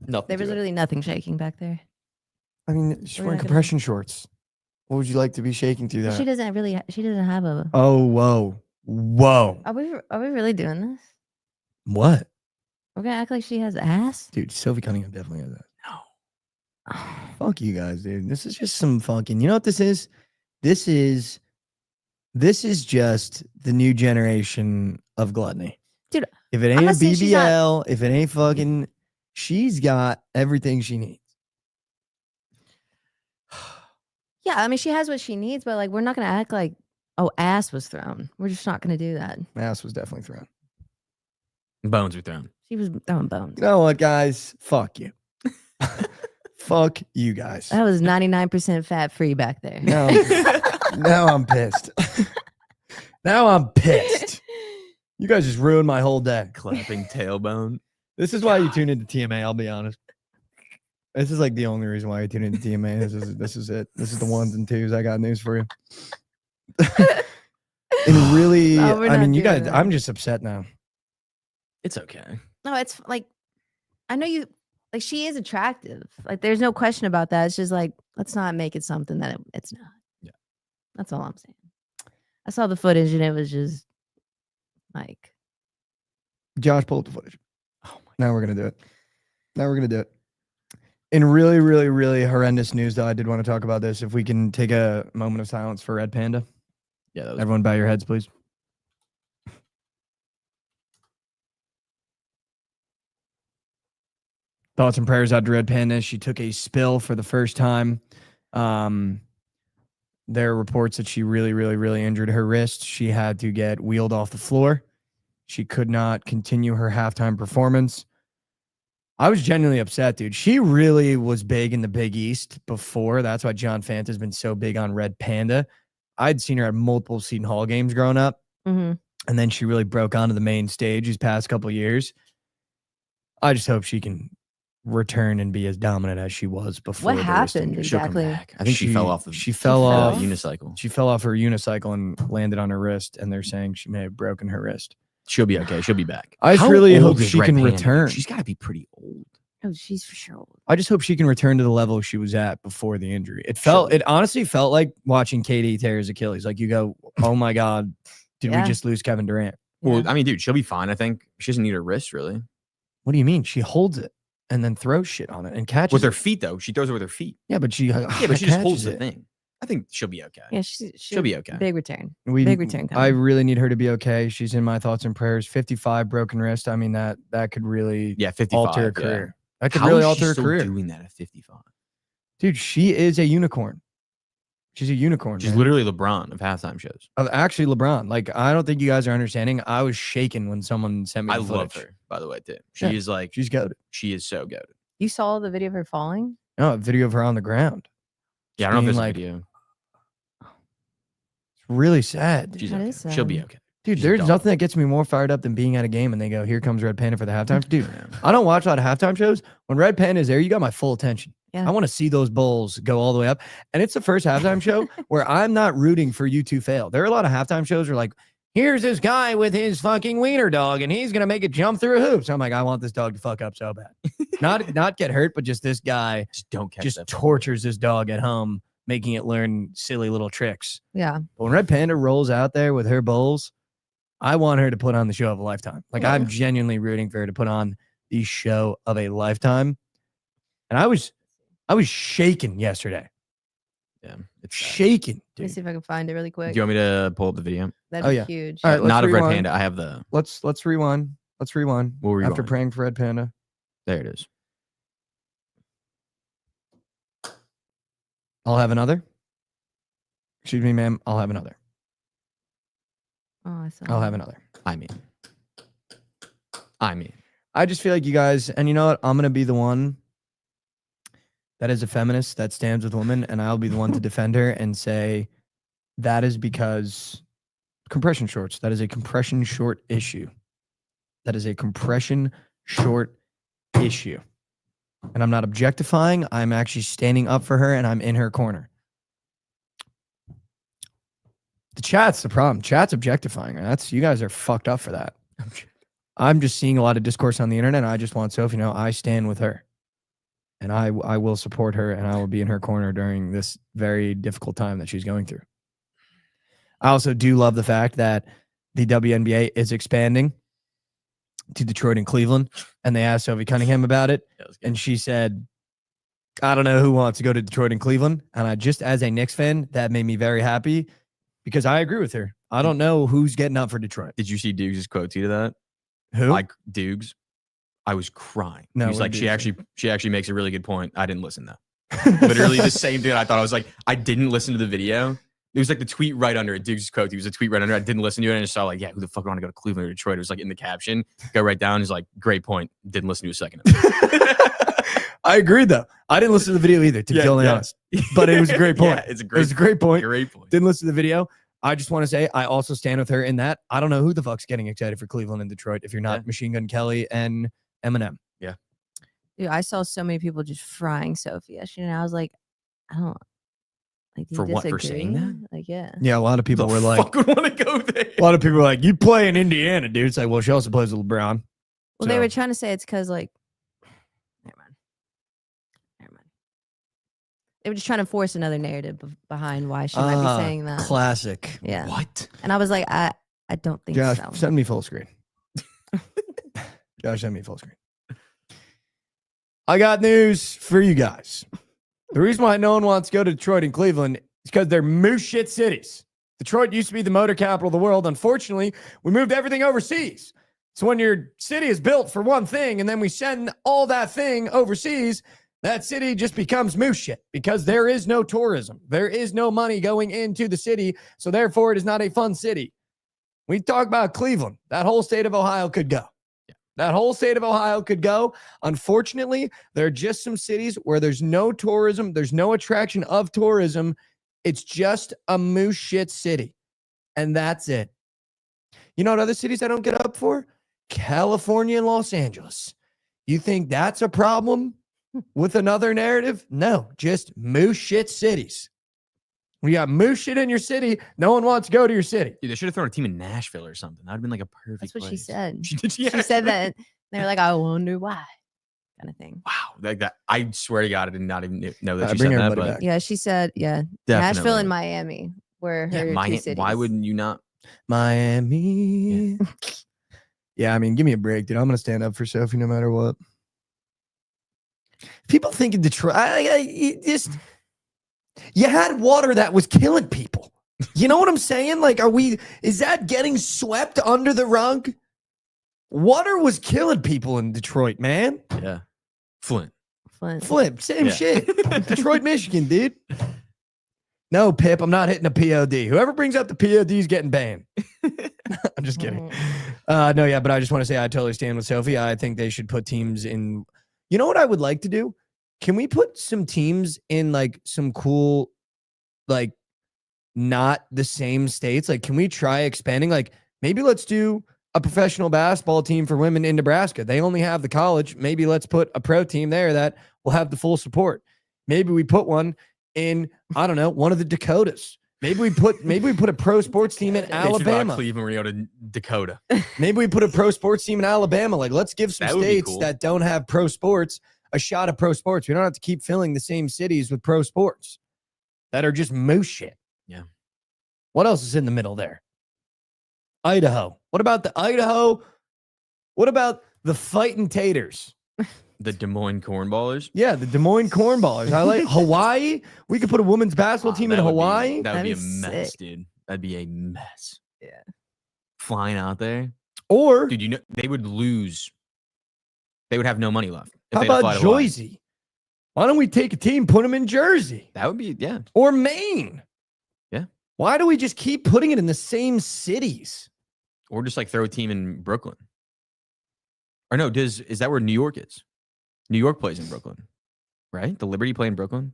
Nothing. There was literally nothing shaking back there. I mean, she's We're wearing not gonna- compression shorts. What would you like to be shaking through that? She doesn't really. She doesn't have a. Oh, whoa. Are we really doing this? What? We're gonna act like she has ass? Dude, Sophie Cunningham definitely has that. No. Fuck you guys, dude. This is just some fucking, you know what this is? This is just the new generation of gluttony. Dude, if it I'm ain't a not saying she's not- BBL, if it ain't fucking, she's got everything she needs. Yeah, I mean she has what she needs, but like we're not gonna act like ass was thrown. We're just not gonna do that. Ass was definitely thrown. Bones are thrown. She was throwing bones. You know what, guys? Fuck you. Fuck you guys. That was 99% fat free back there. Now, now I'm pissed. Now I'm pissed. You guys just ruined my whole day. Clapping tailbone. This is why you tune into TMA, I'll be honest. This is like the only reason why I tune into TMA. This is it. This is the ones and twos. I got news for you. And really, No, we're I mean, not you doing guys, that. I'm just upset now. It's okay. No, it's like I know you like she is attractive. Like there's no question about that. It's just like let's not make it something that it's not. Yeah. That's all I'm saying. I saw the footage and it was just like Josh, pull up the footage. Oh my. Now we're going to do it. Now we're going to do it. In really, really, really horrendous news, though, I did want to talk about this. If we can take a moment of silence for Red Panda. Yeah, that was Everyone bow your heads, please. Thoughts and prayers out to Red Panda. She took a spill for the first time. There are reports that she really, really, really injured her wrist. She had to get wheeled off the floor. She could not continue her halftime performance. I was genuinely upset, dude. She really was big in the Big East before. That's why John Fanta's been so big on Red Panda. I'd seen her at multiple Seton Hall games growing up. Mm-hmm. And then she really broke onto the main stage these past couple of years. I just hope she can return and be as dominant as she was before. What happened exactly? I think she fell off. She fell off unicycle. She fell off her unicycle and landed on her wrist. And they're saying she may have broken her wrist. She'll be okay. She'll be back. I just How really old hope is she Red can Panda? return. She's got to be pretty old. Oh, she's for sure old. I just hope she can return to the level she was at before the injury. It honestly felt like watching KD tear his Achilles. Like you go, oh my God, did we just lose Kevin Durant? Well, I mean, dude, she'll be fine. I think she doesn't need her wrist really. What do you mean? She holds it and then throws shit on it and catches With it. her feet, though. She throws it with her feet. Yeah, but she just holds the thing. I think she'll be okay. Yeah, she'll be okay. Big return. Big return I coming. really need her to be okay. She's in my thoughts and prayers. 55 broken wrist. I mean, that could really 55, alter her career. That could How really is alter she her still career. doing that at 55? Dude, she is a unicorn. She's a unicorn. She's man. literally LeBron of halftime shows. Of actually LeBron. Like, I don't think you guys are understanding. I was shaken when someone sent me I the love footage. her, by the way, too. She Yeah. is like, She's goated. she is so good. You saw the video of her falling? No, a video of her on the ground. Yeah, I don't know if Being it's a video. It's really sad. She's That okay. is She'll be sad. okay. Dude, She's a there's dog. nothing that gets me more fired up than being at a game and they go, here comes Red Panda for the halftime. Dude, I don't watch a lot of halftime shows. When Red Panda is there, you got my full attention. Yeah. I want to see those Bulls go all the way up. And it's the first halftime show where I'm not rooting for you to fail. There are a lot of halftime shows where like, here's this guy with his fucking wiener dog and he's going to make it jump through hoops. I'm like, I want this dog to fuck up so bad. not get hurt, but just this guy Just don't catch just that. tortures this dog at home, making it learn silly little tricks. Yeah. But when Red Panda rolls out there with her Bulls, I want her to put on the show of a lifetime. Like I'm genuinely rooting for her to put on the show of a lifetime. And I was shaken yesterday. Yeah, it's sad. Shaken, Let me dude. see if I can find it really Do quick. you want me to pull up the video? That'd Oh, be yeah. huge. All right, let's Not of Red rewind. Panda. I have the. Let's rewind. Let's rewind. We'll rewind. After praying for Red Panda. There it is. I'll have another. Excuse me, ma'am. I'll have another. Oh, I saw I'll that. have another. I mean. I just feel like you guys, and you know what? I'm going to be the one that is a feminist that stands with women, and I'll be the one to defend her and say that is because compression shorts. That is a compression short issue. That is a compression short issue. And I'm not objectifying. I'm actually standing up for her, and I'm in her corner. The chat's the problem. Chat's objectifying her. You guys are fucked up for that. I'm just seeing a lot of discourse on the internet. And I just want Sophie to know I stand with her, and I will support her, and I will be in her corner during this very difficult time that she's going through. I also do love the fact that the WNBA is expanding to Detroit and Cleveland, and they asked Sophie Cunningham about it, and she said, I don't know who wants to go to Detroit and Cleveland. And I just, as a Knicks fan, that made me very happy because I agree with her. I don't know who's getting up for Detroit. Did you see Dukes' quote to that? Who? Like Dukes. I was crying. No, He's what like, did she actually makes a really good point. I didn't listen though. Literally the same thing. I thought I was like, I didn't listen to the video. It was like the tweet right under it. Duke's quote. He was a tweet right under it. I didn't listen to it. And I just saw like, yeah, who the fuck want to go to Cleveland or Detroit? It was like in the caption. Go right down. He's like, great point. Didn't listen to a second of it. I agreed though. I didn't listen to the video either, to be totally honest. But it was a great point. Yeah, it's a It was a great point. Great point. Didn't listen to the video. I just want to say I also stand with her in that I don't know who the fuck's getting excited for Cleveland and Detroit if you're not Machine Gun Kelly and Eminem. Dude, I saw so many people just frying Sophie yesterday, and I was like, I don't like. Do you For what? For saying disagree? that? Like, yeah. Yeah, a lot of people The were like, fuck would want to go there? a lot of people were like, you play in Indiana, dude. It's like, well, she also plays with LeBron. Well, they were trying to say it's because like, never mind. They were just trying to force another narrative behind why she might be saying that. Classic. Yeah. What? And I was like, I don't think Josh, so. send me full screen. Josh, send me full screen. I got news for you guys. The reason why no one wants to go to Detroit and Cleveland is because they're moose shit cities. Detroit used to be the motor capital of the world. Unfortunately, we moved everything overseas. So when your city is built for one thing and then we send all that thing overseas, that city just becomes moose shit because there is no tourism. There is no money going into the city. So therefore, it is not a fun city. We talk about Cleveland. That whole state of Ohio could go. That whole state of Ohio could go. Unfortunately, there are just some cities where there's no tourism. There's no attraction of tourism. It's just a moose shit city. And that's it. You know what other cities I don't get up for? California and Los Angeles. You think that's a problem with another narrative? No, just moose shit cities. When you got moose shit in your city, no one wants to go to your city. Dude, they should have thrown a team in Nashville or something. That would have been like a perfect That's what she place. said. She did, She said that. They were like, I wonder why, kind of thing. Wow. Like that. I swear to God, I did not even know that she Bring said that. everybody But back. Yeah, she said, yeah. Definitely. Nashville and Miami were her two cities. Why wouldn't you not? Miami. Yeah, I mean, give me a break, dude. I'm going to stand up for Sophie no matter what. People think in Detroit, you had water that was killing people. You know what I'm saying? Like, is that getting swept under the rug? Water was killing people in Detroit, man. Yeah. Flint. Same Yeah. shit. Detroit, Michigan, dude. No, Pip, I'm not hitting a POD. Whoever brings up the POD is getting banned. I'm just kidding. No, yeah, but I just want to say I totally stand with Sophie. I think they should put teams in. You know what I would like to do? Can we put some teams in like some cool, like not the same states? Like, can we try expanding? Like, maybe let's do a professional basketball team for women in Nebraska. They only have the college. Maybe let's put a pro team there that will have the full support. Maybe we put one in, I don't know, one of the Dakotas. Maybe we put a pro sports team in Alabama. Cleveland, we're going to Dakota. Maybe we put a pro sports team in Alabama. Like, let's give some That would be states cool. that don't have pro sports a shot at pro sports. We don't have to keep filling the same cities with pro sports that are just moose shit. Yeah. What else is in the middle there? Idaho. What about the Idaho? What about the Fighting Taters? The Des Moines Cornballers. Yeah, the Des Moines Cornballers. I like Hawaii. We could put a women's basketball team in That would be- Hawaii. That would be a That'd be mess, sick. dude. That'd be a mess. Yeah. Flying out there. Or Dude, you know, they would lose. They would have no money left. if how they had to fly about to Hawaii. Jersey? Why don't we take a team, put them in Jersey That would be, yeah. or Maine? Yeah. Why do we just keep putting it in the same cities? Or just like throw a team in Brooklyn. Or no, is that where New York is? New York plays in Brooklyn, right? The Liberty play in Brooklyn.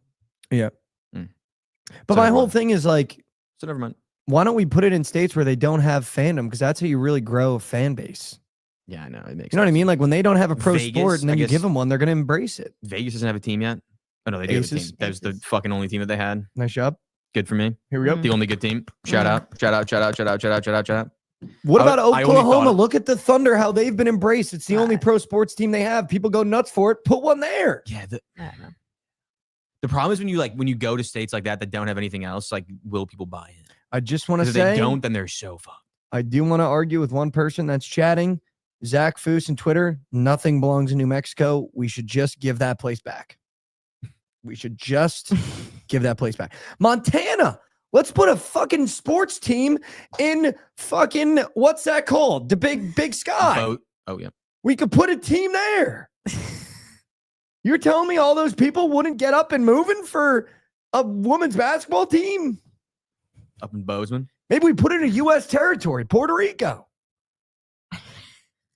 Yeah. Mm. But So my never whole mind. thing is like, So never mind. why don't we put it in states where they don't have fandom? Because that's how you really grow a fan base. Yeah, I know. It makes You know what I sense. mean? Like when they don't have a pro Vegas, sport and then I you guess- give them one, they're going to embrace it. Vegas doesn't have a team yet. Oh no, they do have a Aces. team. That was the fucking only team that they had. Nice job. Good for me. Here we go. Mhm. The only good team. Shout out. Shout out. Shout out. Shout out. Shout out. Shout out. Shout out. What I- about I only thought Oklahoma? it- Look at the Thunder, how they've been embraced. It's the only pro sports team they have. People go nuts for it. Put one there. Yeah. I don't know. The problem is when you go to states like that don't have anything else, like will people buy in? I just want to Because if say, they don't, then they're so fucked. I do want to argue with one person that's chatting. Zach Foose and Twitter, nothing belongs in New Mexico. We should just give that place back. We should just give that place back. Montana, let's put a fucking sports team in fucking, what's that called? The Big Sky. Boat. Oh yeah. We could put a team there. You're telling me all those people wouldn't get up and moving for a women's basketball team? Up in Bozeman. Maybe we put it in a U.S. territory, Puerto Rico.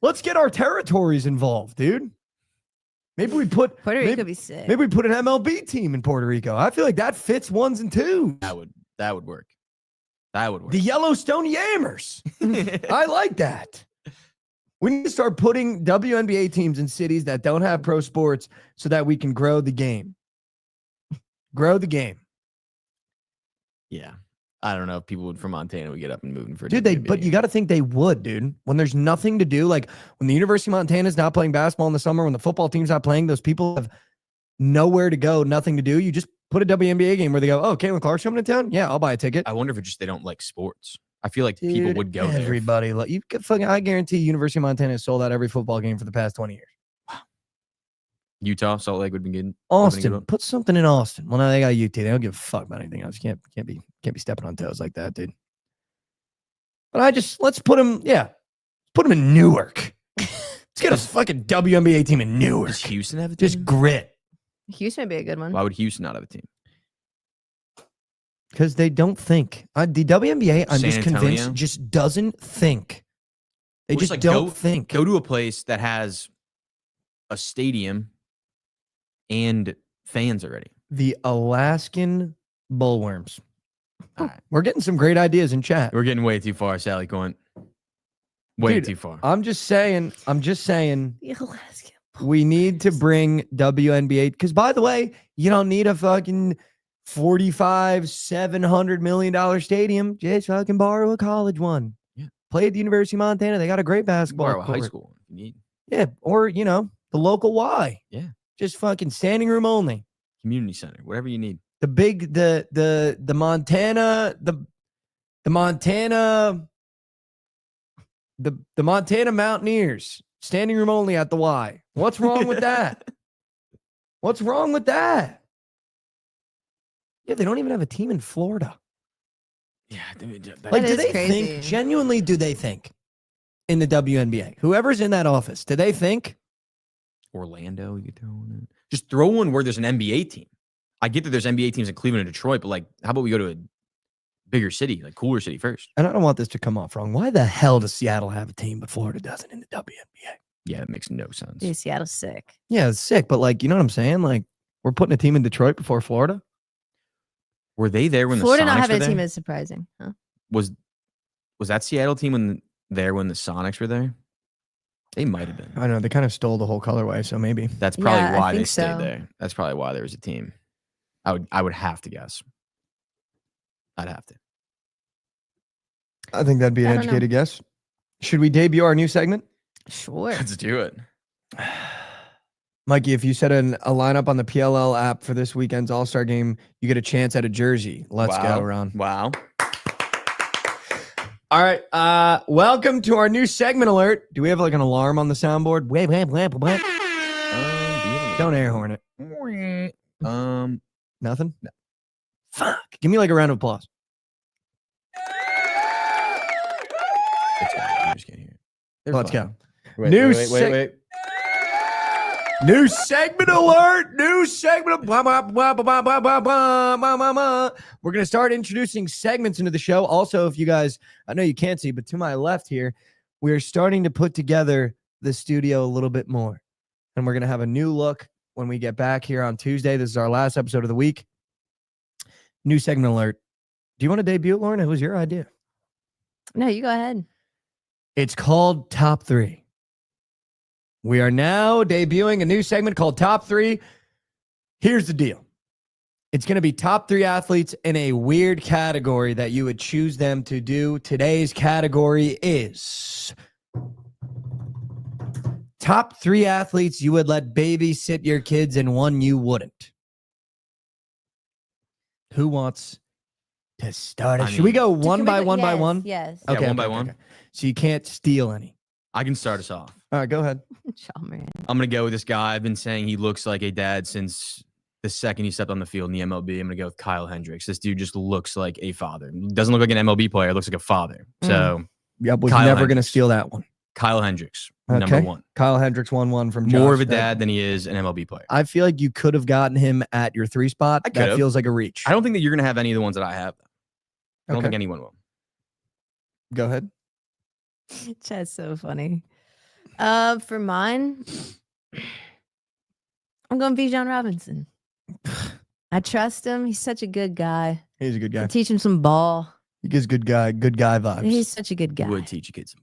Let's get our territories involved, dude. Maybe we put Puerto Rico maybe, could be sick. maybe we put an MLB team in Puerto Rico. I feel like that fits ones and twos. That would work. That would work. The Yellowstone Yammers. I like that. We need to start putting WNBA teams in cities that don't have pro sports so that we can grow the game. Grow the game. Yeah. I don't know if people from Montana would get up and moving for Dude, WNBA. but you got to think they would, dude. When there's nothing to do, like when the University of Montana is not playing basketball in the summer, when the football team's not playing, those people have nowhere to go, nothing to do. You just put a WNBA game where they go, oh, Caitlin Clark's coming to town? Yeah, I'll buy a ticket. I wonder if it's just they don't like sports. I feel like people Dude, would go there. everybody. You could fucking, I guarantee University of Montana has sold out every football game for the past 20 years. Utah, Salt Lake would be good. Austin, put something in Austin. Well, now they got UT. They don't give a fuck about anything else. Can't be stepping on toes like that, dude. But let's put them. Yeah, Put him in Newark. Let's get a fucking WNBA team in Newark. Does Houston have a team? Just grit. Houston would be a good one. Why would Houston not have a team? Because they don't think. The WNBA, I'm San just convinced, Antonio? just doesn't think. They Well, just like, don't think. Go to a place that has a stadium and fans already. The Alaskan Bullworms. All right. We're getting some great ideas in chat. We're getting way too far, Sally Coin. Way Dude, too far. I'm just saying, The Alaskan. we need to bring WNBA. Because, by the way, you don't need a fucking $700 million stadium. Just fucking borrow a college one. Yeah. Play at the University of Montana. They got a great basketball Borrow a high court. school if you need. Yeah, or, the local Y. Yeah. Just fucking standing room only. Community center, whatever you need. The big, the Montana, the Montana, the Montana Mountaineers, standing room only at the Y. What's wrong with that? What's wrong with that? Yeah, they don't even have a team in Florida. Yeah. Like, That do is they crazy. think, genuinely, do they think in the WNBA? Whoever's in that office, do they think? Orlando, you could throw one in. Just throw one where there's an NBA team. I get that there's NBA teams in Cleveland and Detroit, but like, how about we go to a bigger city, like cooler city first? And I don't want this to come off wrong. Why the hell does Seattle have a team, but Florida doesn't in the WNBA? Yeah, it makes no sense. Dude, Seattle's sick. Yeah, it's sick, but like, you know what I'm saying? Like, we're putting a team in Detroit before Florida. Were they there when Florida the not Sonics having were a team there? is surprising. Huh? Was that Seattle team when the Sonics were there? They might have been. I know they kind of stole the whole colorway, so maybe. That's probably Yeah, I why they think stayed so. there. That's probably why there was a team. I would have to guess. I'd have to. I think that'd be an I don't know. educated guess. Should we debut our new segment? Sure. Let's do it. Mikey, if you set a lineup on the PLL app for this weekend's All-Star game, you get a chance at a jersey. Let's Wow. go, Ron. Wow. All right. Welcome to our new segment alert. Do we have like an alarm on the soundboard? Wait. Don't air horn it. Nothing? No. Fuck. Give me like a round of applause. Let's go. I just can't hear it. There's Let's one. go. Wait, New wait. seg- New segment alert. New segment. We're going to start introducing segments into the show. Also, if you guys, I know you can't see, but to my left here, we're starting to put together the studio a little bit more. And we're going to have a new look when we get back here on Tuesday. This is our last episode of the week. New segment alert. Do you want to debut it, Lauren? It was your idea. No, you go ahead. It's called Top 3. We are now debuting a new segment called Top 3. Here's the deal. It's going to be top 3 athletes in a weird category that you would choose them to do. Today's category is top 3 athletes you would let babysit your kids and one you wouldn't. Who wants to start it? Should we go one by one by one? Yes. Yeah, one by one. So you can't steal any. I can start us off. All right, go ahead. Oh, man. I'm going to go with this guy. I've been saying he looks like a dad since the second he stepped on the field in the MLB. I'm going to go with Kyle Hendricks. This dude just looks like a father. Doesn't look like an MLB player. Looks like a father. So, Yep, was Kyle never going to Hendricks. steal that one. Kyle Hendricks, Okay. number 1. Kyle Hendricks 1-1 from More Josh. of a dad than he is an MLB player. I feel like you could have gotten him at your 3 spot. I That could've. feels like a reach. I don't think that you're going to have any of the ones that I have. I don't Okay. think anyone will. Go ahead. That's so funny. For mine, I'm going Bijan Robinson. I trust him. He's such a good guy. He's a good guy. Teach him some ball. He gives good guy vibes. He's such a good guy. Would teach you kids.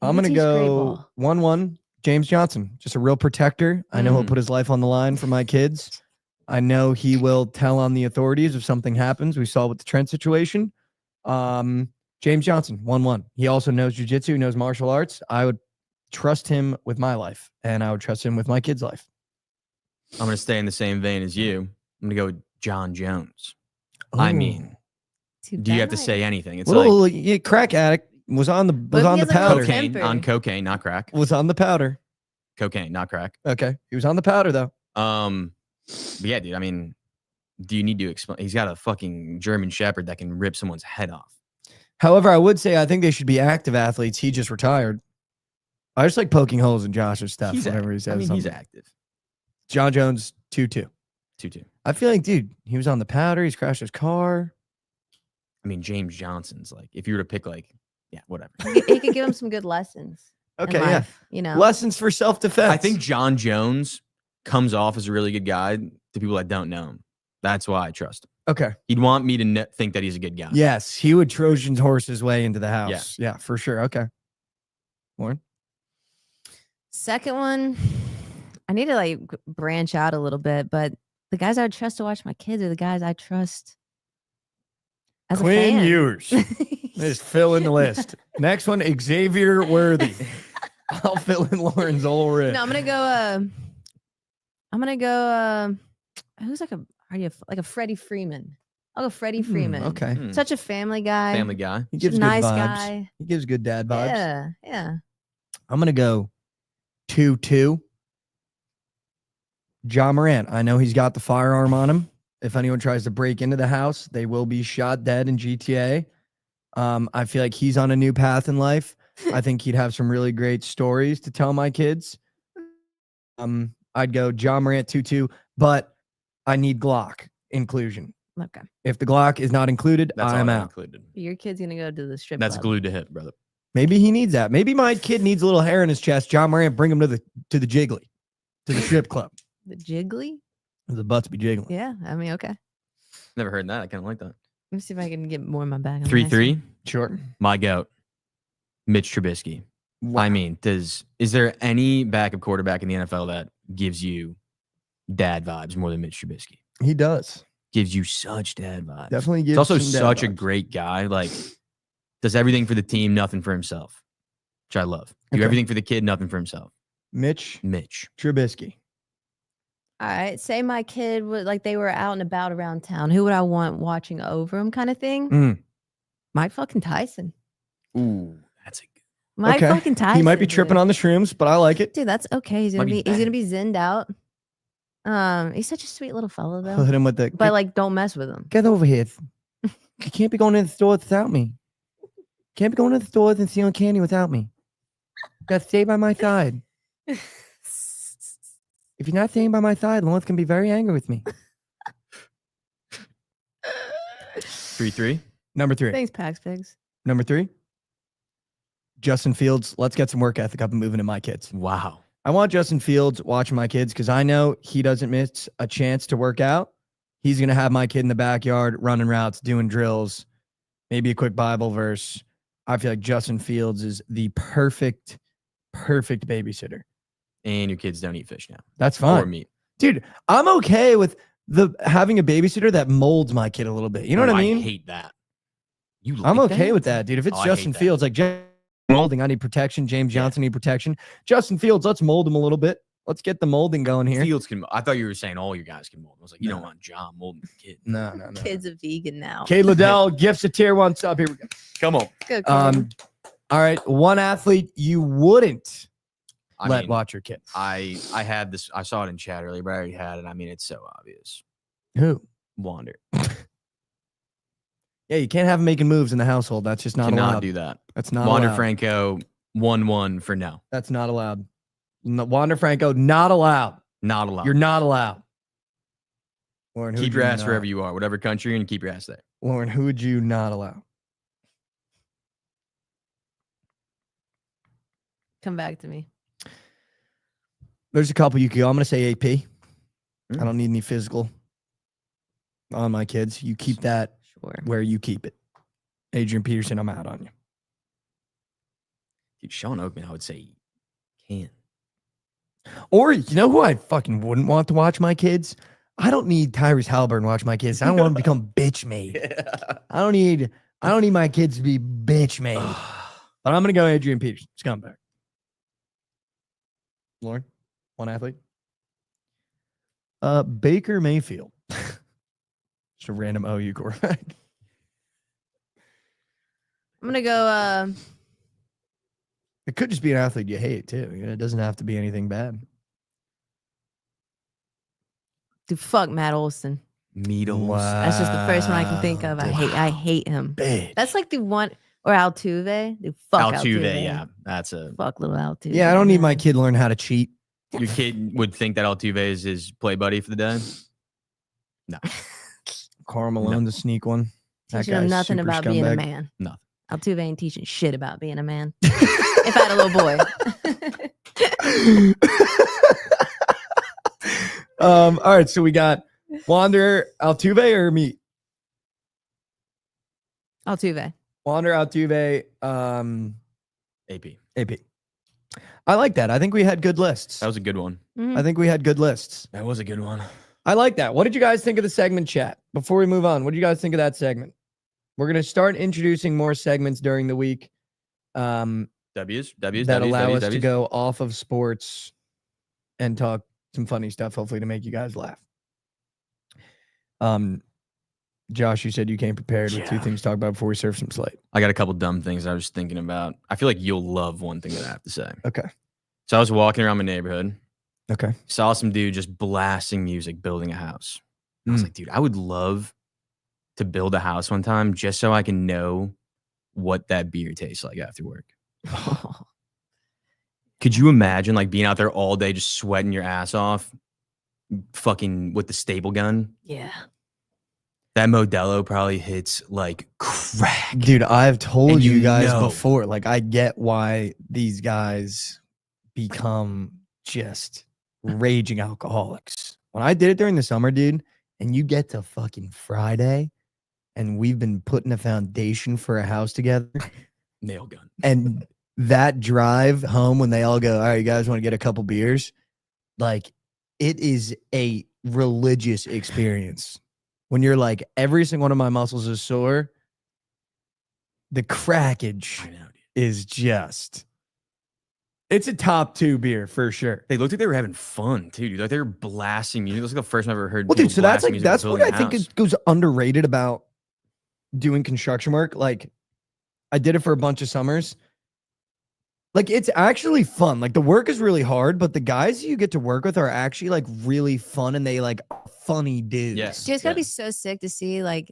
I'm He going to teaches great go ball. 1-1. James Johnson, just a real protector. I know he'll Mm. put his life on the line for my kids. I know he will tell on the authorities if something happens. We saw with the Trent situation. James Johnson, 1-1. He also knows jiu-jitsu, knows martial arts. I would trust him with my life, and I would trust him with my kids' life. I'm going to stay in the same vein as you. I'm going to go with John Jones. I Ooh. mean, Too do you have to bad. say anything? It's like Well, yeah, crack addict was on the But he powder. has, like, a little cocaine, temper. on cocaine, not crack. Was on the powder. Cocaine, not crack. Okay, he was on the powder though. But yeah, dude. I mean, do you need to explain? He's got a fucking German Shepherd that can rip someone's head off. However, I would say I think they should be active athletes. He just retired. I just like poking holes in Josh's stuff He's whenever he active. says I mean, he's something. active. John Jones, 2-2. 2-2. I feel like, dude, he was on the powder. He's crashed his car. I mean, James Johnson's like, if you were to pick whatever. He could give him some good lessons. Okay, in yeah. life, you know. Lessons for self-defense. I think John Jones comes off as a really good guy to people that don't know him. That's why I trust him. Okay. He'd want me to think that he's a good guy. Yes, he would Trojan horse his way into the house. Yeah, for sure. Okay. Warren? Second one, I need to like branch out a little bit, but the guys I would trust to watch my kids are the guys I trust as Quinn a fan. Ewers. Just fill in the list. Next one, Xavier Worthy. I'll fill in Lauren's whole rip. No, I'm gonna go. Who's like a Freddie Freeman? I'll go Freddie Freeman. Okay. Such a family guy. Family guy. He Such gives a good nice vibes. guy. He gives good dad vibes. Yeah, yeah. I'm going to go 2-2. John Morant. I know he's got the firearm on him. If anyone tries to break into the house, they will be shot dead in GTA. I feel like he's on a new path in life. I think he'd have some really great stories to tell my kids. I'd go John Morant 2-2, but I need Glock inclusion. Okay. If the Glock is not included, That's I'm all out. included. Your kid's gonna go to the strip That's club. glued to hip, brother. Maybe he needs that. Maybe my kid needs a little hair in his chest. John Morant, bring him to the jiggly, to the strip club. The jiggly? The butts be jiggling. Yeah. I mean, okay. Let Never heard that. I kind of like that. me see if I can get more in my bag. on the next 3-3. one. Sure. My goat, Mitch Trubisky. Wow. I mean, is there any backup quarterback in the NFL that gives you dad vibes more than Mitch Trubisky? He does. Gives you such dad vibes. Definitely gives He's also some dad such a vibes. great guy. Like, does everything for the team, nothing for himself, which I love. Do Okay. everything for the kid, nothing for himself. Mitch Mitch. Trubisky. All right. Say my kid would like they were out and about around town. Who would I want watching over him kind of thing? Mm. Mike fucking Tyson. Ooh, that's a good. Mike Okay. fucking Tyson. He might be tripping dude. on the shrooms, but I like it. Dude, that's okay. He's Might gonna be be he's gonna be zinned out. He's such a sweet little fellow I'll though. hit him with the. But like don't mess with him. Get over here. You can't be going to the store without me. Can't be going to the stores and stealing candy without me. You got to stay by my side. If you're not staying by my side, Lawrence can be very angry with me. 3-3. Number 3. Thanks, Pax Pigs. Number 3. Justin Fields. Let's get some work ethic up and moving to my kids. Wow. I want Justin Fields watching my kids because I know he doesn't miss a chance to work out. He's going to have my kid in the backyard running routes, doing drills, maybe a quick Bible verse. I feel like Justin Fields is the perfect babysitter. And your kids don't eat fish now. That's Or fine. meat. Dude, I'm okay with having a babysitter that molds my kid a little bit. You know Oh, what I mean? I hate that. You I'm like okay that? with that, dude. If it's Oh, I hate Justin that. Fields, like molding, I need protection. James Johnson need protection. Justin Fields, let's mold him a little bit. Let's get the molding going here. Fields can. I thought you were saying all your guys can mold. I was like, you No. don't want John molding the kid. No. Kid's a vegan now. Kate Liddell, gifts a tier 1 sub. Here we go. Come on. Good kid. All right. One athlete you wouldn't I let mean, watch your kids. I had this. I saw it in chat earlier, but I already had it. I mean, it's so obvious. Who? Wander. Yeah, you can't have him making moves in the household. That's just not Cannot allowed. do that. That's not Wander allowed. Franco 1-1 for no. That's not allowed. No, Wander Franco, not allowed. Not allowed. You're not allowed. Lauren, who keep would your you ass not- wherever you are, whatever country you're in, keep your ass there. Lauren, who would you not allow? Come back to me. There's a couple you could go. I'm going to say AP. Mm. I don't need any physical on my kids. You keep that Sure. where you keep it. Adrian Peterson, I'm out on you. Dude, Sean Oakman, I would say can. Or you know who I fucking wouldn't want to watch my kids? I don't need Tyrese Halliburton to watch my kids. I don't want him to become bitch made. I don't need my kids to be bitch made. But I'm gonna go Adrian Peterson, scumbag. Lauren, one athlete. Baker Mayfield. Just a random OU quarterback. I'm gonna go It could just be an athlete you hate too. You know, it doesn't have to be anything bad. dude, fuck Matt Olson. Needles. That's just the first one I can think of. I hate him. Bitch. That's like the one Or Altuve. Dude, fuck Altuve, yeah, that's a Fuck little Altuve. Yeah, I don't need my man. kid to learn how to cheat. your kid would think that Altuve is his play buddy for the day. No, Carl Malone's a sneak one. That Teaching him guy's nothing super about being a scumbag. man. nothing. Altuve ain't teaching shit about being a man. If I had a little boy. All right, so we got Wander, Altuve, or me? Altuve. Wander, Altuve, AP. AP. I like that. I think we had good lists. That was a good one. Mhm. I think we had good lists. That was a good one. I like that. What did you guys think of the segment chat? Before we move on, what did you guys think of that segment? We're going to start introducing more segments during the week W's that allow us to go off of sports and talk some funny stuff, hopefully to make you guys laugh. Josh, you said you came prepared with two Yeah. things to talk about before we serve some slate. I got a couple dumb things I was thinking about. I feel like you'll love one thing that I have to say. Okay. So I was walking around my neighborhood, Okay. saw some dude just blasting music, building a house. I was like, dude, I would love to build a house one time just so I can know what that beer tastes like after work. Could you imagine like being out there all day just sweating your ass off, fucking with the staple gun? Yeah. That Modelo probably hits like crack. Dude, I've told And you you guys know. before, like, I get why these guys become just raging alcoholics. When I did it during the summer, dude, and you get to fucking Friday and we've been putting a foundation for a house together, Nail gun. and that drive home when they all go, all right, you guys want to get a couple beers? Like, it is a religious experience. When you're like, every single one of my muscles is sore, the crackage I know, dude. is just, it's a top 2 beer for sure. They looked like they were having fun too, dude. Like they were blasting music. It was like the first time I've ever heard. Well, dude, people so that's blasting like, music while that's what building I a think house. goes underrated about doing construction work. Like, I did it for a bunch of summers. Like, it's actually fun. Like, the work is really hard, but the guys you get to work with are actually like really fun, and they like are funny dudes. Yes. Dude, it's gotta Yeah. be so sick to see like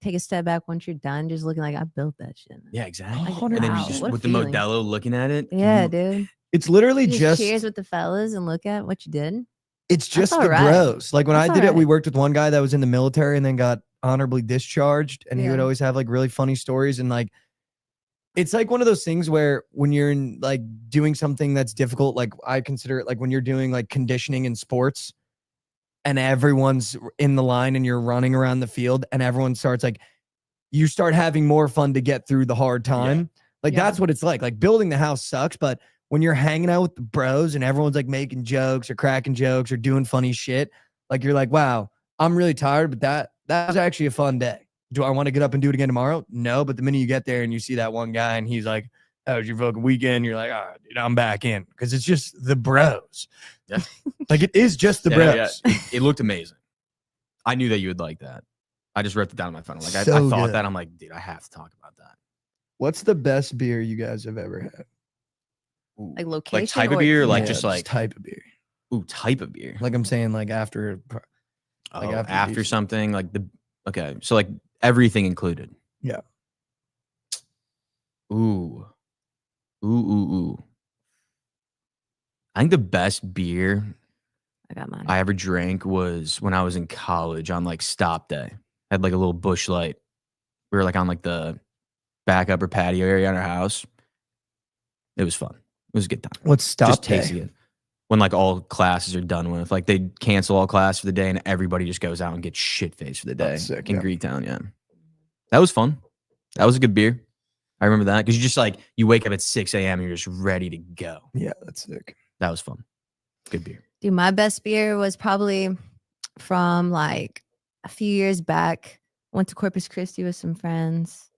take a step back once you're done, just looking like I built that shit. Man. Yeah, exactly. Like, And then wow, you just what a with the feeling. Modelo looking at it. Yeah, dude. It's literally You just cheers with the fellas and look at what you did. it's just the alright. bros. Like when That's I did it, we alright. worked with one guy that was in the military and then got honorably discharged, and he would Yeah. always have like really funny stories. And like, it's like one of those things where when you're in like doing something that's difficult, like I consider it like when you're doing like conditioning in sports and everyone's in the line and you're running around the field and everyone starts like, you start having more fun to get through the hard time. Like Yeah. that's what it's like. Like building the house sucks, but when you're hanging out with the bros and everyone's like making jokes or cracking jokes or doing funny shit, like you're like, wow, I'm really tired, but that was actually a fun day. Do I want to get up and do it again tomorrow? No, but the minute you get there and you see that one guy and he's like, how was your fucking weekend? You're like, all right, dude, I'm back in, because it's just the bros. Yeah. Like it is just the Yeah, bros. yeah. It looked amazing. I knew that you would like that. I just wrote it down on my phone. Like I So thought good. that. I'm like, dude, I have to talk about that. What's the best beer you guys have ever had? Ooh. Like location, like type or of beer, or like Yeah, just like type of beer. type of beer. Like I'm saying, like after like Oh, after after beef. something like the okay, so like everything included. Yeah. Ooh. I think the best beer I got mine. I ever drank was when I was in college on like stop day. I had like a little bush light. We were like on like the back upper patio area on our house. It was fun. It was a good time. What's stop Just day? tasting it. When like all classes are done with, like they cancel all class for the day and everybody just goes out and gets shit faced for the day That's sick, in yeah. Greektown. Yeah. That was fun. That was a good beer. I remember that because you just like, you wake up at 6 a.m. and you're just ready to go. Yeah, that's sick. That was fun. Good beer. Dude, my best beer was probably from like a few years back. Went to Corpus Christi with some friends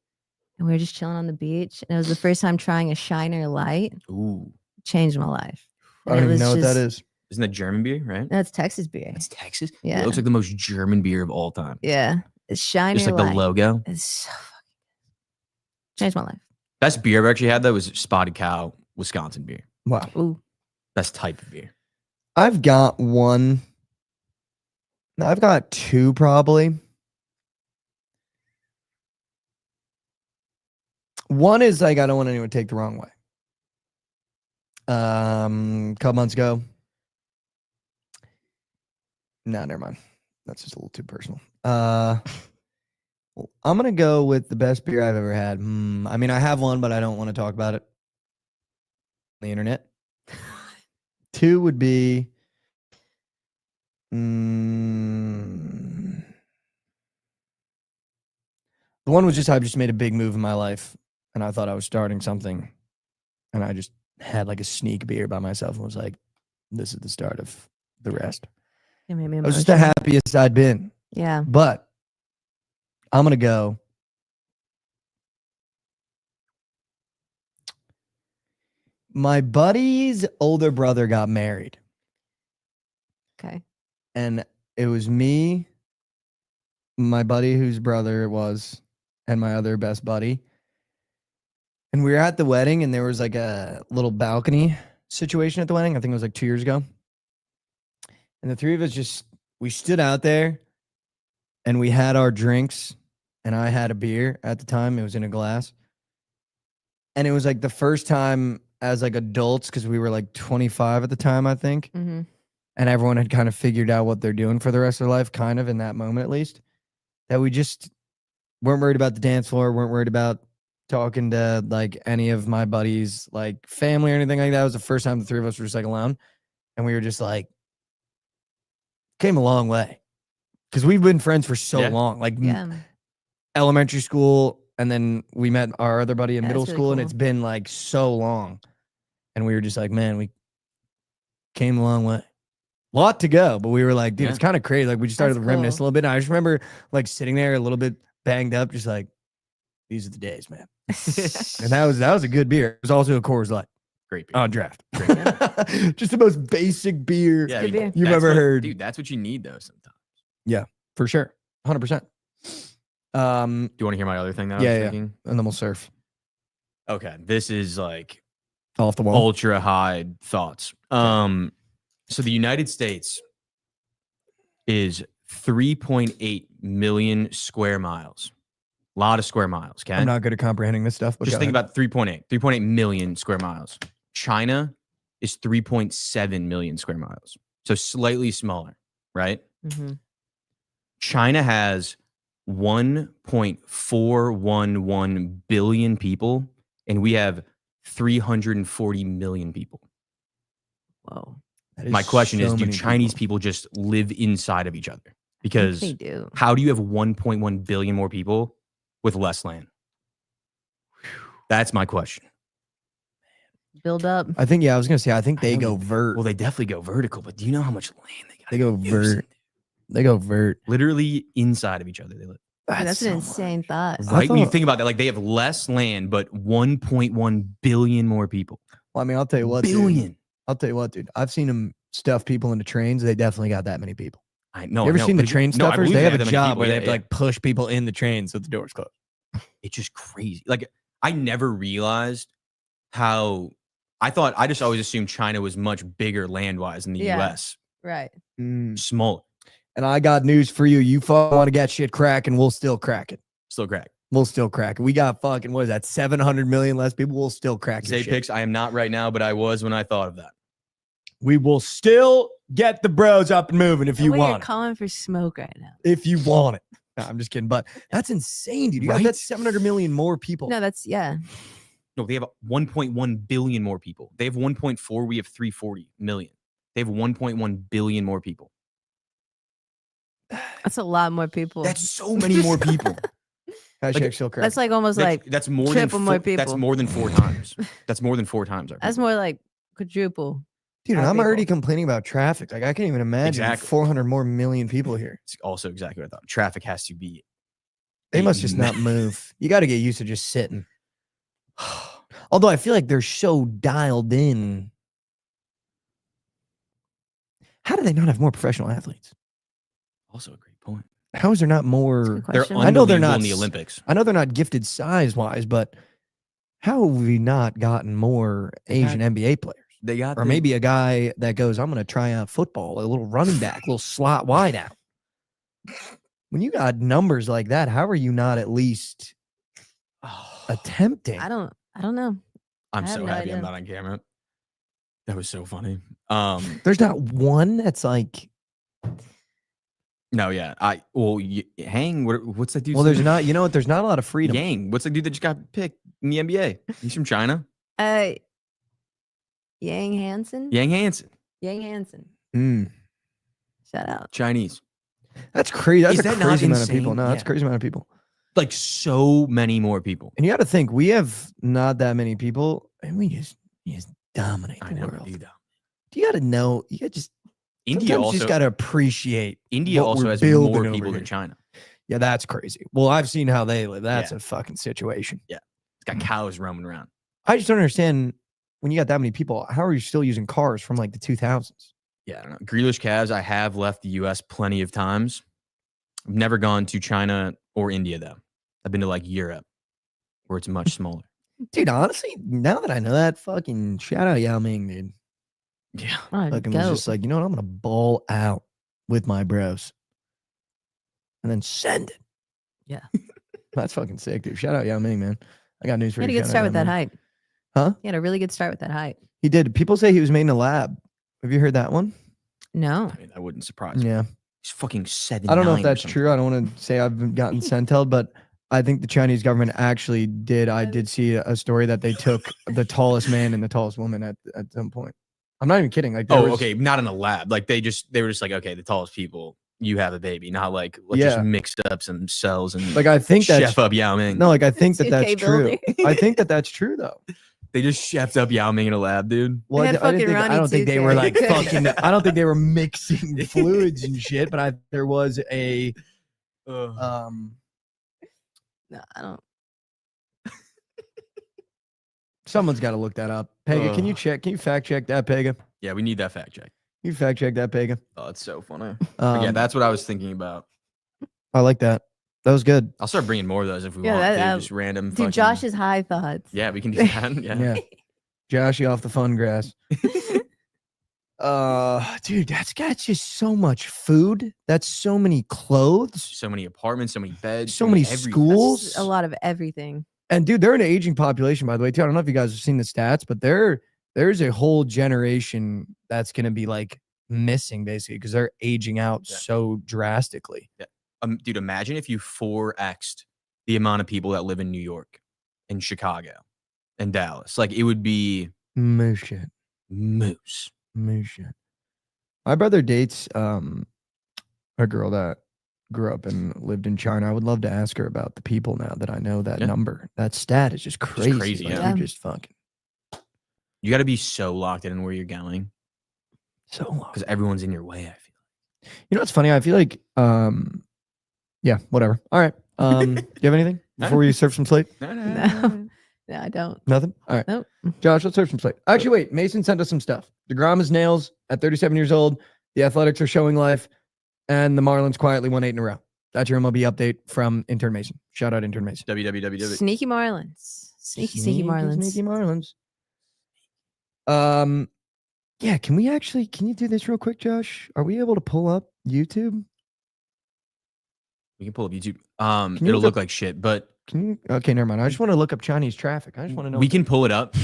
and we were just chilling on the beach. And it was the first time trying a Shiner Light. Ooh. Changed my life. I don't And it even was know what that just- is. Isn't that German beer, right? That's Texas beer. That's Texas. Yeah. It looks like the most German beer of all time. Yeah. It's Shiner Just like Light. the logo. It's so fucking good. Changed my life. Best beer I've actually had though was Spotted Cow, Wisconsin beer. Wow. Ooh. Best type of beer. I've got one. No, I've got two probably. One is like I don't want anyone to take the wrong way. Couple months ago. No, never mind. That's just a little too personal. I'm gonna go with the best beer I've ever had. I mean, I have one, but I don't want to talk about it on the internet. Two would be the one was just I just made a big move in my life, and I thought I was starting something, and I just had like a sneak beer by myself and was like, "This is the start of the rest." It made me I was just the emotional. happiest I'd been. Yeah. But I'm going to go. My buddy's older brother got married. Okay. And it was me, my buddy whose brother it was, and my other best buddy. And we were at the wedding, and there was like a little balcony situation at the wedding. I think it was like 2 years ago. And the three of us we stood out there and we had our drinks, and I had a beer at the time. It was in a glass. And it was like the first time as like adults, because we were like 25 at the time, I think. Mm-hmm. And everyone had kind of figured out what they're doing for the rest of their life, kind of in that moment at least, that we just weren't worried about the dance floor, weren't worried about talking to like any of my buddies, like family or anything like that. It was the first time the three of us were just like alone. And we were just like, came a long way. Because we've been friends for so long, like Yeah. elementary school. And then we met our other buddy in Yeah, middle that's really school, and cool. it's been like so long. And we were just like, man, we came a long way. Lot to go, but we were like, dude, it's kind of crazy. Like we just started to That's reminisce a cool. little bit. And I just remember like sitting there a little bit banged up, just like, these are the days, man. And that was a good beer. It was also a Coors Light Great beer. on draft. Just the most basic beer Yeah, Good beer. you've that's ever what- heard. Dude, that's what you need though sometimes. For sure. 100%. Do you want to hear my other thing that I Yeah, was yeah. thinking? And then we'll surf Okay, this is like off the wall. ultra high thoughts. So the United States is 3.8 million square miles. A lot of square miles, okay? I'm not good at comprehending this stuff, but Just go think ahead. about 3.8 million square miles. China is 3.7 million square miles. So slightly smaller, right? Mm-hmm. China has 1.411 billion people, and we have 340 million people. Whoa. That is My question is, so do many Chinese people. people just live inside of each other? I think Because they do. how do you have 1.1 billion more people with less land? That's my question. Build up. I think, I was going to say, I think I they know go vert. Well, they definitely go vertical, but do you know how much land they got? They go vert. They go vert. Literally inside of each other. They live. That's an so insane much. thought. I Right? When you thought- think about that, like they have less land, but 1.1 billion more people. Well, I mean, I'll tell you what, dude. Billion. I'll tell you what, dude. I've seen them stuff people into trains. They definitely got that many people. I know. You ever I know, seen the but train no, I stuffers? believe They have a that many job people. where they Yeah, have to yeah. like push people in the trains so the doors close. It's just crazy. Like I never realized how I just always assumed China was much bigger land wise than the Yeah. US. Right. Smaller. And I got news for you. You want to get shit cracking, we'll still crack it. Still crack. We'll still crack it. We got fucking, what is that, 700 million less people? We'll still crack your Say shit. picks. I am not right now, but I was when I thought of that. We will still get the bros up and moving if you You're want it. calling for smoke right now. If you want it. No, I'm just kidding. But that's insane, dude. You got Right? that's 700 million more people. No, that's yeah. No, they have 1.1 billion more people. They have 1.4. We have 340 million. They have 1.1 billion more people. That's a lot more people. That's so many more people. Hashtag like- still crack. That's like almost like That's more triple than more That's people. more than 4 times. That's more than 4 times. Our that's people. more like quadruple. Dude, our I'm already people. complaining about traffic. Like I can't even imagine Exactly. 400 more million people here. It's also exactly what I thought. Traffic has to be. They must just not move. You got to get used to just sitting. Although I feel like they're so dialed in. How do they not have more professional athletes? Also a great point. How is there not more? Good They're question. I know they're unbelievable not in the s- Olympics. I know they're not gifted size wise, but how have we not gotten more Asian NBA players? They got Or maybe a guy that goes, I'm going to try out football, a little running back, a little slot wide out. When you got numbers like that, how are you not at least attempting. I don't know. I'm I have so no happy idea. I'm not on camera. That was so funny. There's not one that's like. No, yeah. Hang. What's that dude? Well, there's not. You know what? There's not a lot of freedom. Yang. What's the dude that just got picked in the NBA? He's from China. Yang Hansen. Yang Hansen. Yang Hansen. Mm. Shout out. Chinese. That's crazy. That's Is a that not crazy amount of people. insane? No, that's a Yeah. crazy amount of people. Like so many more people. And you got to think we have not that many people, and we just dominate I the know, world. dude. You got to know. You got just India sometimes also you just got to appreciate. India what also we're has building more over people here. than China. Yeah, that's crazy. Well, I've seen how they live. That's Yeah. a fucking situation. It's got cows roaming around. I just don't understand when you got that many people. How are you still using cars from like the 2000s? Yeah, I don't know. Grealish Cavs, I have left the U.S. plenty of times. I've never gone to China or India, though. I've been to like Europe, where it's much smaller. Dude, honestly, now that I know that, fucking shout out Yao Ming, dude. Yeah. Fucking was just like, you know what? I'm gonna ball out with my bros, and then send it. Yeah. That's fucking sick, dude. Shout out Yao Ming, man. I got news for He had you. a good Shout start out with Yao that Ming. hype. Huh? He had a really good start with that hype. He did. People say he was made in a lab. Have you heard that one? No. I mean, that wouldn't surprise me. Yeah. He's fucking 79. I don't know if or that's something. true. I don't want to say I've gotten sentel, but I think the Chinese government actually did. I did see a story that they took the tallest man and the tallest woman at some point. I'm not even kidding. Like, there was- Okay. Not in a lab. Like, they were just like, okay, the tallest people, you have a baby. Not like, let's Yeah. just mix up some cells and Like, I think that's chef up Yao Ming. no. Like, I think that 2K that's true. builder. I think that that's true, though. They just chefed up Yao Ming in a lab, dude. Well, They had I didn't fucking think, I Ronnie don't think they were 2K. like fucking. I don't think they were mixing fluids and shit. But there was a No, I don't. Someone's got to look that up. Pega, can you Ugh. check? Can you fact check that, Pega? Yeah, we need that fact check. You fact check that, Pega. Oh, it's so funny. But yeah, that's what I was thinking about. I like that. That was good. I'll start bringing more of those if we Yeah, want. that- Dude, just random. Dude, fucking- Josh's high thoughts. Yeah, we can do that. Yeah. Yeah. Joshy off the fun grass. Dude, that's got just so much food. That's so many clothes. So many apartments, so many beds, So many everything. schools. That's a lot of everything. And dude, they're an aging population, by the way, too. I don't know if you guys have seen the stats, but there's a whole generation that's gonna be like missing basically because they're aging out Yeah. so drastically. Dude, imagine if you 4x'd the amount of people that live in New York and Chicago and Dallas. Like, it would be Moose shit. moose. Moose shit. My brother dates a girl that grew up and lived in China. I would love to ask her about the people now that I know that Yeah. number. That stat is just crazy. crazy, Like, yeah. You're just fucking You got to be so locked in where you're going so long. because everyone's in your way, I feel. You know what's funny? I feel like yeah, whatever. All right. Do you have anything before we surf some slate? No, no, I don't. Nothing? All right. Nope. Josh, let's surf some slate. Actually, wait. Mason sent us some stuff. DeGrom is nails at 37 years old. The Athletics are showing life. And the Marlins quietly won 8 in a row. That's your MLB update from Intern Mason. Shout out Intern Mason. www. Sneaky Marlins. Sneaky Marlins. Sneaky Marlins. Yeah, can you do this real quick, Josh? Are we able to pull up YouTube? We can pull up YouTube. you It'll look look like shit, but Can you? Okay, never mind. I just want to look up Chinese traffic. I just want to know. we can pull it up.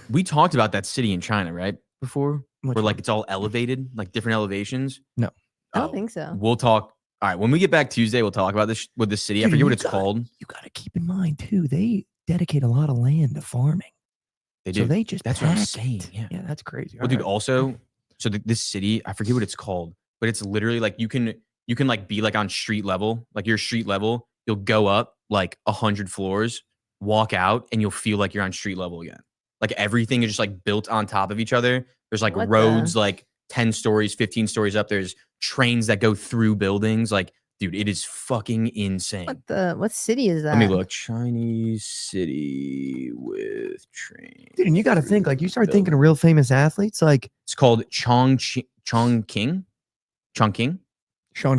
We talked about that city in China, right? Before, Which where like one? it's all elevated, like different elevations. No. I don't Oh, think so. We'll talk. All right, when we get back Tuesday, we'll talk about this with the city. I Dude, forget you what it's got- called. You got to keep in mind too. They dedicate a lot of land to farming, They do. so they just. That's what I'm pack saying, it. yeah. Yeah, that's crazy. Well, dude, All right. also, so this city, I forget what it's called, but it's literally like you can like be like on street level, like you're street level. You'll go up like 100 floors, walk out, and you'll feel like you're on street level again. Like everything is just like built on top of each other. There's like What the- roads, like 10 stories, 15 stories up. There's trains that go through buildings. Like, dude, it is fucking insane. What city is that? Let me look. Chinese city with train. Dude, and you got to think like you start through thinking of real famous athletes like It's called Chongqing. Sean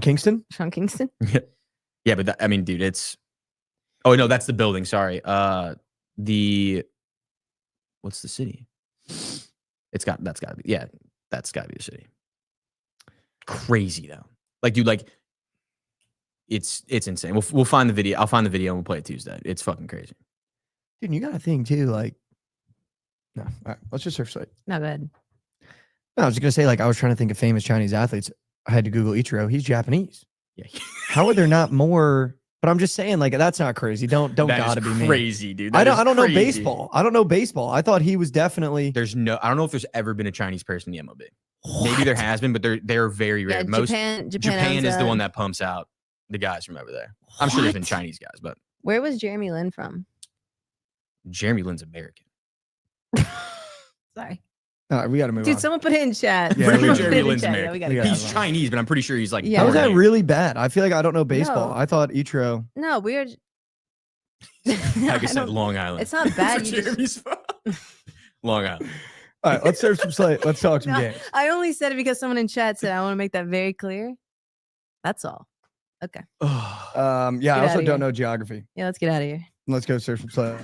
Kingston. Sean Kingston. Yeah, but I mean, dude, it's. Oh no, that's the building. Sorry. What's the city? That's got to be. Yeah, that's got to be the city. Crazy though. Like, dude, like. It's insane. We'll find the video. I'll find the video and we'll play it Tuesday. It's fucking crazy. Dude, you got a thing too. Like, no. All right, let's just search slate. Not good. No, I was gonna say, like, I was trying to think of famous Chinese athletes. I had to Google Ichiro. He's Japanese. Yeah. How are there not more? But I'm just saying, like, that's not crazy. Don't That gotta is be me. crazy, dude. I That don't know is crazy. baseball. I don't know baseball. I thought he was definitely. I don't know if there's ever been a Chinese person in the MLB. Maybe there has been, but they're very rare. Yeah, Japan Japan is the owns one that pumps out the guys from over there. I'm sure there's been What? Chinese guys, but Where was Jeremy Lin from? Jeremy Lin's American. Sorry. We got to move Dude, on. someone put it in chat. Yeah, Someone we put gotta- it Jeremy in Lin's chat. American. Yeah, we gotta We go. gotta- He's Chinese, but I'm pretty sure he's like. Yeah. How is born that here. really bad? I feel like I don't know baseball. No. I thought Ichiro. No, we're. Like I said, Long Island. It's not bad. You just, Jeremy's from. Long Island. All right, let's serve some slate. Let's talk some No, games. I only said it because someone in chat said I want to make that very clear. That's all. Okay. Yeah, Get I also outta here. don't know geography. Yeah, let's get out of here. Let's go serve some slate.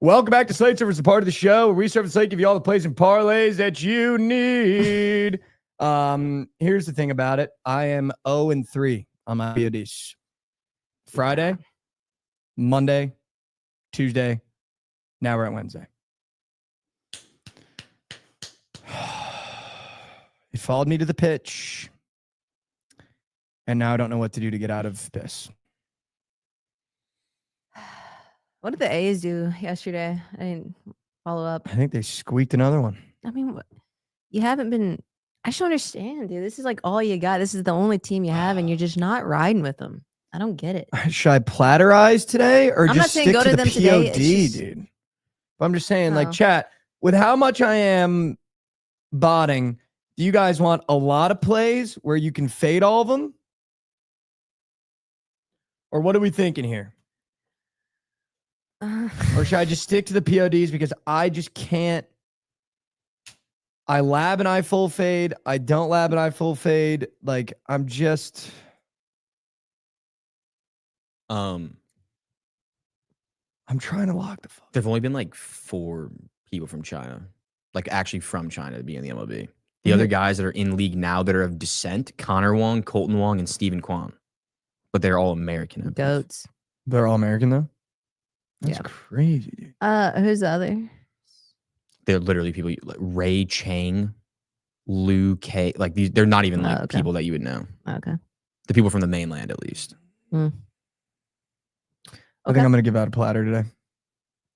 Welcome back to Slate Servers, the part of the show where we serve the slate, give you all the plays and parlays that you need. Here's the thing about it. I am 0-3 on my PODs. Friday, Monday, Tuesday. Now we're at Wednesday. It followed me to the pitch. And now I don't know what to do to get out of this. What did the A's do yesterday? I didn't follow up. I think they squeaked another one. I mean, you haven't been. I just don't understand, dude. This is like all you got. This is the only team you have, and you're just not riding with them. I don't get it. Should I platterize today or I'm not just saying stick go to to the them today, POD, it's just- dude? But I'm just saying, like, Oh. chat, with how much I am botting, do you guys want a lot of plays where you can fade all of them? Or what are we thinking here? Or should I just stick to the PODs because I just can't? I lab and I full fade. I don't lab and I full fade. Like, I'm just. I'm trying to lock the fuck. There've only been like 4 people from China, like actually from China to be in the MLB. The other guys that are in league now that are of descent: Connor Wong, Colton Wong, and Stephen Kwan. But they're all American. I believe. Goats. They're all American though. That's Yeah. crazy, dude. Who's the other? They're literally people like Ray Chang, Liu K. Like these, they're not even like okay. people that you would know. Okay. The people from the mainland, at least. I Okay. think I'm gonna give out a platter today.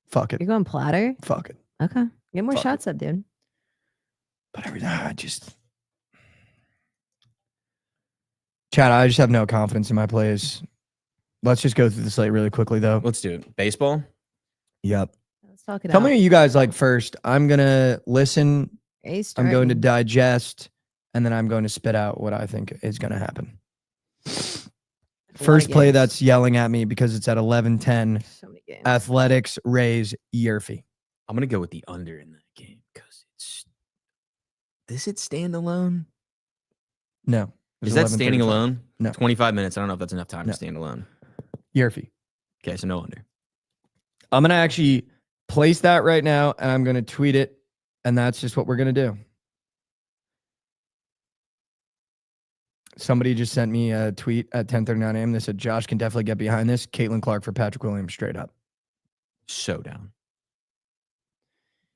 Fuck it. You're going platter? Fuck it. Okay. Get more Fuck shots up, dude. But I just. Chad, I just have no confidence in my plays. Let's just go through the slate really quickly, though. Let's do it. Baseball. Yep. Let's talk it Tell out. me what you guys like first. I'm gonna listen. A's I'm going to starting. digest, and then I'm going to spit out what I think is going to happen. A lot of First play games. that's yelling at me because it's at 11:10. So many games. Athletics Rays Yerfy. I'm gonna go with the under in that game because it's. Is it standalone? No. Is that standing 11:35. alone? No. 25 minutes. I don't know if that's enough time No. to stand alone. Yerfy. Okay, so no under. I'm going to actually place that right now, and I'm going to tweet it, and that's just what we're going to do. Somebody just sent me a tweet at 10:39 a.m. They said, Josh can definitely get behind this. Caitlin Clark for Patrick Williams, straight up. So down.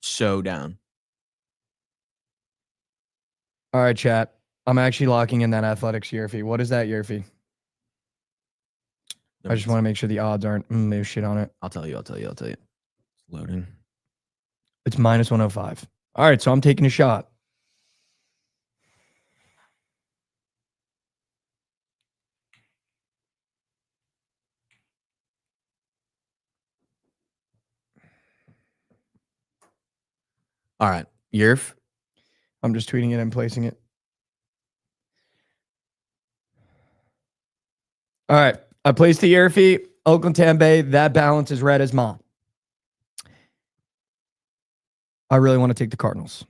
So down. All right, chat. I'm actually locking in that Athletics Yerfy. What is that Yerfy? I just want to make sure the odds aren't there's shit on it. I'll tell you. It's loading. It's minus 105. All right, so I'm taking a shot. All right. Yerf. I'm just tweeting it and placing it. All right. I placed the Yerfy. Oakland Tampa. That balance is red as mom. I really want to take the Cardinals.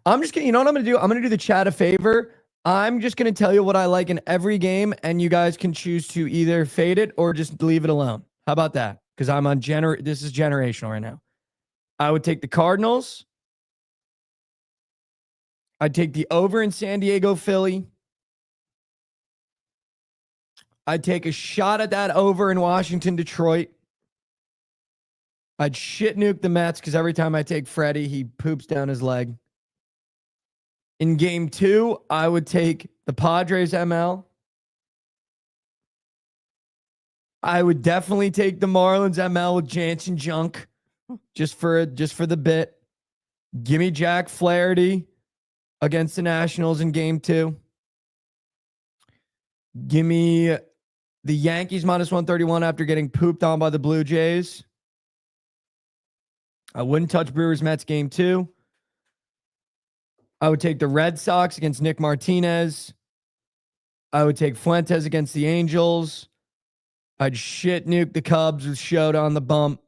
I'm just kidding. You know what I'm going to do? I'm going to do the chat a favor. I'm just going to tell you what I like in every game, and you guys can choose to either fade it or just leave it alone. How about that? Because I'm on this is generational right now. I would take the Cardinals. I'd take the over in San Diego, Philly. I'd take a shot at that over in Washington, Detroit. I'd shit nuke the Mets because every time I take Freddie, he poops down his leg. In game 2, I would take the Padres ML. I would definitely take the Marlins ML with Jansen Junk just for the bit. Give me Jack Flaherty against the Nationals in game 2. Give me the Yankees -131 after getting pooped on by the Blue Jays. I wouldn't touch Brewers Mets game 2. I would take the Red Sox against Nick Martinez. I would take Fuentes against the Angels. I'd shit nuke the Cubs with Schröder on the bump.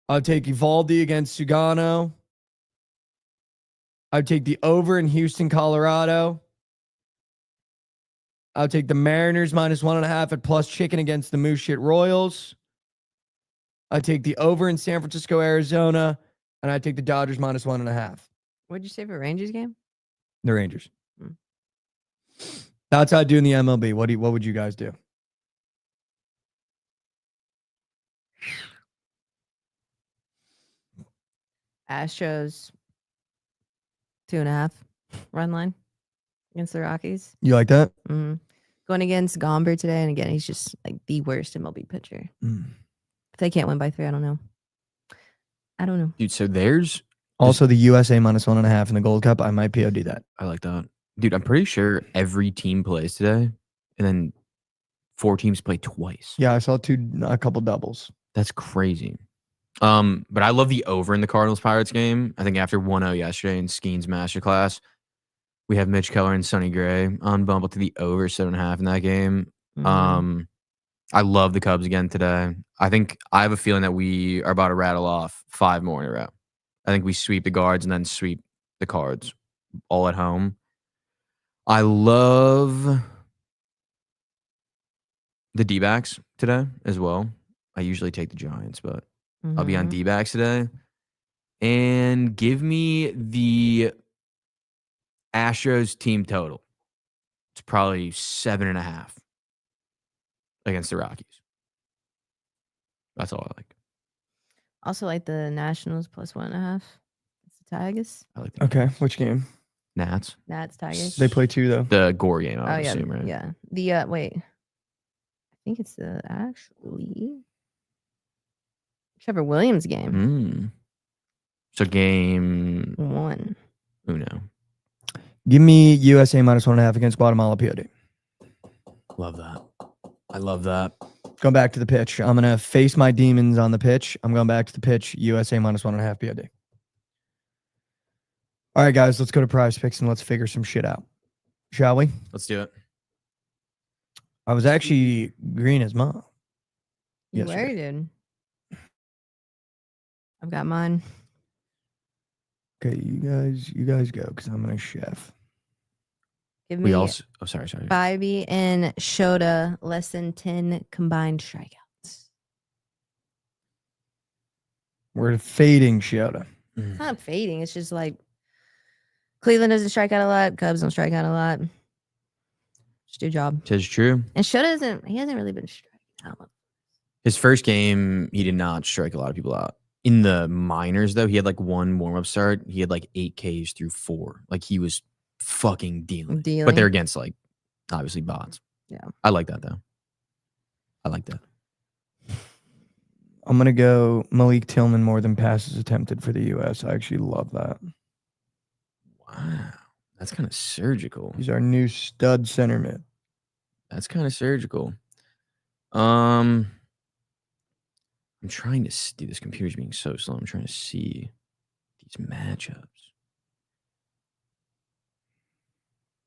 I'd take Evaldi against Sugano. I'd take the over in Houston, Colorado. I'll take the Mariners -1.5 at plus chicken against the Moose Shit Royals. I take the over in San Francisco, Arizona, and I take the Dodgers -1.5. What'd you say for Rangers game? The Rangers. Hmm. That's how I do in the MLB. What would you guys do? Astros 2.5 run line against the Rockies. You like that? Mm-hmm. Going against Gomber today, and again, he's just like the worst MLB pitcher. If they can't win by 3, I don't know. Dude, so there's Also, the USA -1.5 in the Gold Cup. I might POD that. I like that. Dude, I'm pretty sure every team plays today, and then 4 teams play twice. Yeah, I saw a couple doubles. That's crazy. But I love the over in the Cardinals Pirates game. I think after 1-0 yesterday in Skeen's masterclass, we have Mitch Keller and Sonny Gray on bumble to the over 7.5 in that game. Mhm. I love the Cubs again today. I think I have a feeling that we are about to rattle off 5 more in a row. I think we sweep the Guards and then sweep the Cards all at home. I love the D-backs today as well. I usually take the Giants, but I'll be on Mhm. D-backs today. And give me the Astros team total. It's probably 7.5 against the Rockies. That's all I like. Also like the Nationals +1.5. It's the Tigers. I like the Okay, which game? Nats. Nats Tigers. They play 2 though. The Gore game, I would yeah, assume, right? yeah. The wait, I think it's the actually Trevor Williams game. So game 1. uno. Give me USA -1.5 against Guatemala POD. Love that. I love that. Going back to the pitch. I'm gonna face my demons on the pitch. I'm going back to the pitch. USA -1.5 POD. All right, guys, let's go to Prize Picks and let's figure some shit out. Shall we? Let's do it. I was actually green as mom. You yesterday. were, dude. I've got mine. Okay, you guys go because I'm gonna chef. Give me We also sorry. Bibby and Schröder less than 10 combined strikeouts. We're fading Schröder. It's not fading. It's just like Cleveland doesn't strike out a lot. Cubs don't strike out a lot. Just do your job. Tis true. And Schröder hasn't really been striking out. His first game, he did not strike a lot of people out. In the minors, though, he had like 1 warm-up start. He had like 8 Ks through 4. Like he was fucking dealing. But they're against like obviously bots. Yeah. I like that though. I like that. I'm gonna go Malik Tillman more than passes attempted for the US. I actually love that. Wow. That's kind of surgical. He's our new stud center mid. That's kind of surgical. I'm trying to see. This computer's being so slow. I'm trying to see these matchups.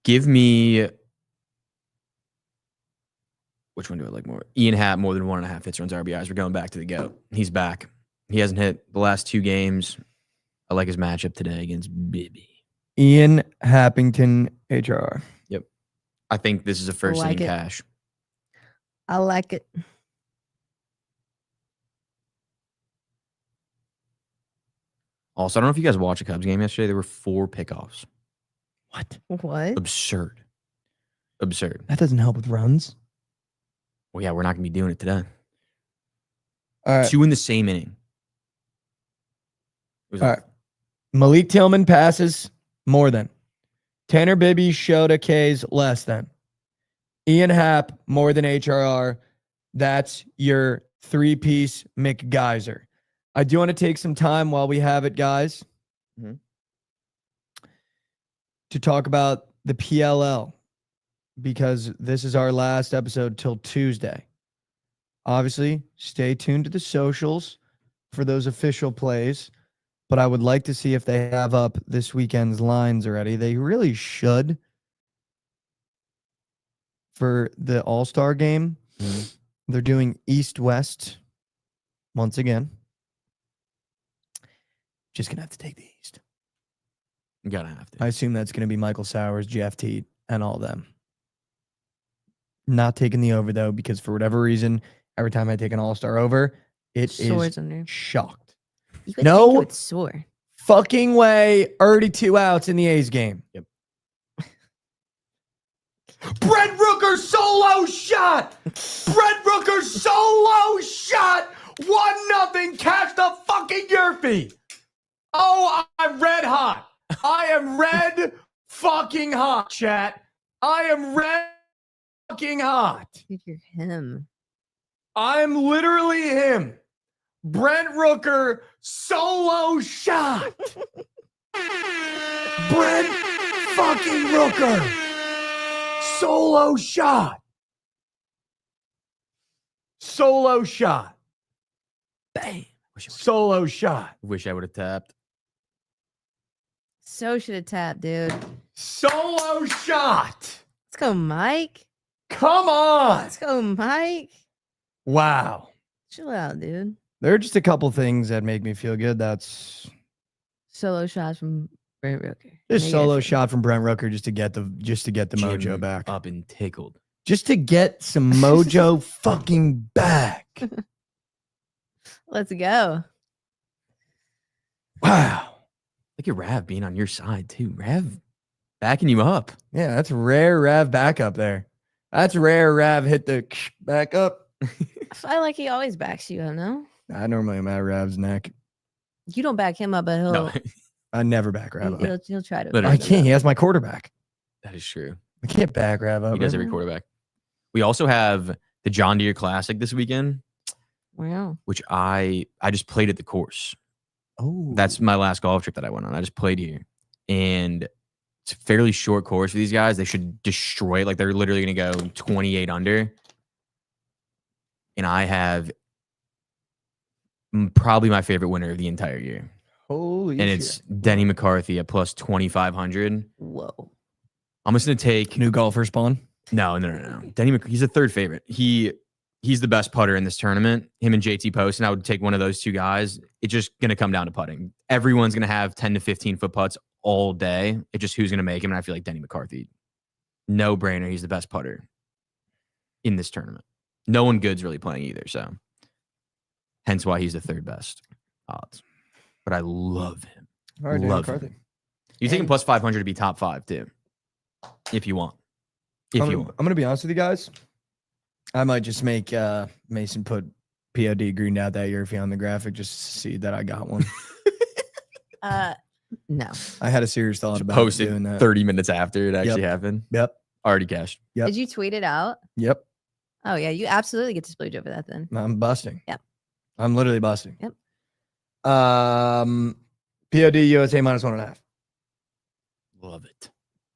Give me. Which one do I like more? Ian Happ more than 1.5 hits, runs, RBIs. We're going back to the GOAT. He's back. He hasn't hit the last 2 games. I like his matchup today against Bibby. Ian Happington, HRR. Yep. I think this is a first like inning it. cash. I like it. Also, I don't know if you guys watched the Cubs game yesterday. There were 4 pickoffs. What? What? Absurd. absurd. That doesn't help with runs. Well, yeah, we're not going to be doing it today. All right. 2 in the same inning. It was All right. Malik Tillman passes more than. Tanner Bibby, Schroeder, K's less than. Ian Happ more than HRR. That's your 3-piece McGeyser. I do want to take some time while we have it, guys, to talk about the PLL, because this is our last episode till Tuesday. Obviously, stay tuned to the socials for those official plays, but I would like to see if they have up this weekend's lines already. They really should for the All-Star game. They're doing East-West once again. Just going to have to take the East. Gotta have to. I assume that's going to be Michael Sowers, Jeff Teat, and all them. Not taking the over, though, because for whatever reason, every time I take an All-Star over, it Soars is under. shocked. You would No. think it would soar. Fucking way. Already 2 outs in the A's game. Yep. Brent Rooker solo shot. Brent Rooker solo shot. 1-0. Catch the fucking Yerfie. Oh, I'm red hot. I am red fucking hot, chat. I am red fucking hot. Dude, you're him. I'm literally him. Brent Rooker solo shot. Brent fucking Rooker solo shot. Solo shot. Bang. Solo shot. Wish I would have tapped. So should have tapped, dude. Solo shot. Let's go, Mike. Come on. Let's go, Mike. Wow. Chill out, dude. There are just a couple things that make me feel good. That's Solo shots from Brent Rooker. this Make it solo feel- shot from Brent Rooker just to get the mojo Jim back. Up and tickled. Just to get some mojo fucking back. Let's go. Wow. Look at Rav being on your side, too. Rav backing you up. Yeah, that's rare Rav back up there. That's rare Rav hit the back up. I feel like he always backs you, I don't know. I normally am at Rav's neck. You don't back him up, but he'll No, I never back Rav up. he'll try to. Literally. I can't. He has my quarterback. that is true. I can't back Rav up. He does every quarterback. We also have the John Deere Classic this weekend, Wow. which I just played at the course. Oh, That's my last golf trip that I went on. I just played here. And it's a fairly short course for these guys. They should destroy it. Like, they're literally going to go 28 under. And I have probably my favorite winner of the entire year. holy And shit. it's Denny McCarthy at plus 2,500. Whoa. I'm just going to take... new golfer spawn. No. Denny he's a third favorite. He's the best putter in this tournament. Him and JT Post, and I would take one of those two guys. It's just going to come down to putting. Everyone's going to have 10 to 15 foot putts all day. It's just who's going to make him. And I feel like Denny McCarthy, no brainer. He's the best putter in this tournament. No one good's really playing either. So hence why he's the third best odds. But I love him. All right, Love McCarthy. him. You take him plus 500 to be top 5 too, if you want. If you want. I'm gonna be honest with you guys. I might just make Mason put POD greened out that year if he on the graphic just to see that I got one. No. I had a serious thought about Posted doing that. 30 minutes after it actually happened. Yep. Already cashed. Yep. Did you tweet it out? Yep. Oh yeah, you absolutely get to splurge over that then. I'm busting. Yep. I'm literally busting. Yep. POD USA -1.5. Love it.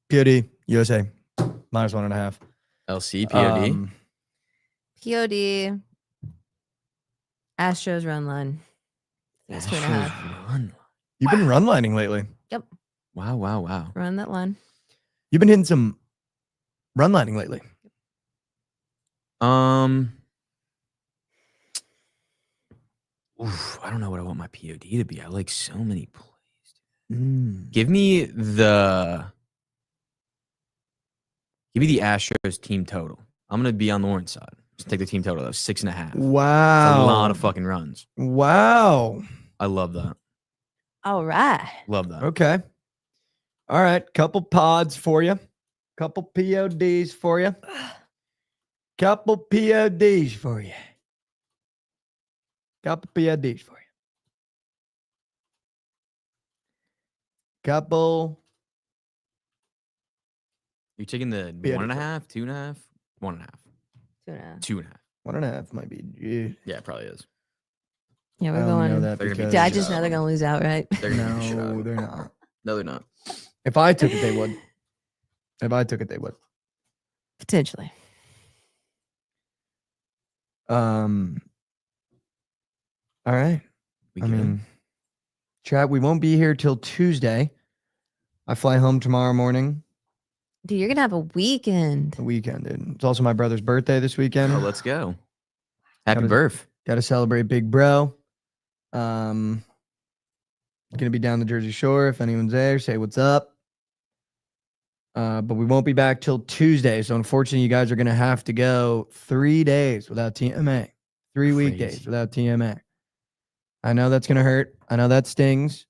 POD USA -1.5. LC, POD. POD. Astros run line. That's 2.5. Run. You've been run lining lately. Wow. Run that line. You've been hitting some run lining lately. I don't know what I want my POD to be. I like so many plays. Mm. Give me the Astros team total. I'm gonna be on the orange side. Just take the team total. That was 6.5. Wow. That's a lot of fucking runs. Wow. I love that. All right. Love that. Okay. All right. Couple pods for you. Couple PODs for you. Couple PODs for you. Couple PODs for you. Couple. You're taking the Beautiful. 1.5, 2.5, 1.5, 2.5. 2.5. 1.5 might be. Yeah, Yeah, it probably is. Yeah, I we're only know going. that They're gonna be because I just know they're gonna lose outright. They're gonna beat the shit out of no, them. they're not. No, they're not. If I took it, they would. If I took it, they would. Potentially. All right. We I good? mean, chat. We won't be here till Tuesday. I fly home tomorrow morning. Dude, you're gonna have a weekend. The weekend, dude. It's also my brother's birthday this weekend. Oh, let's go. Happy Gotta- birth. Got to celebrate Big Bro. Gonna be down the Jersey Shore. If anyone's there, say what's up. But we won't be back till Tuesday. So unfortunately, you guys are gonna have to go 3 days without TMA. 3 weekdays Crazy. without TMA. I know that's gonna hurt. I know that stings.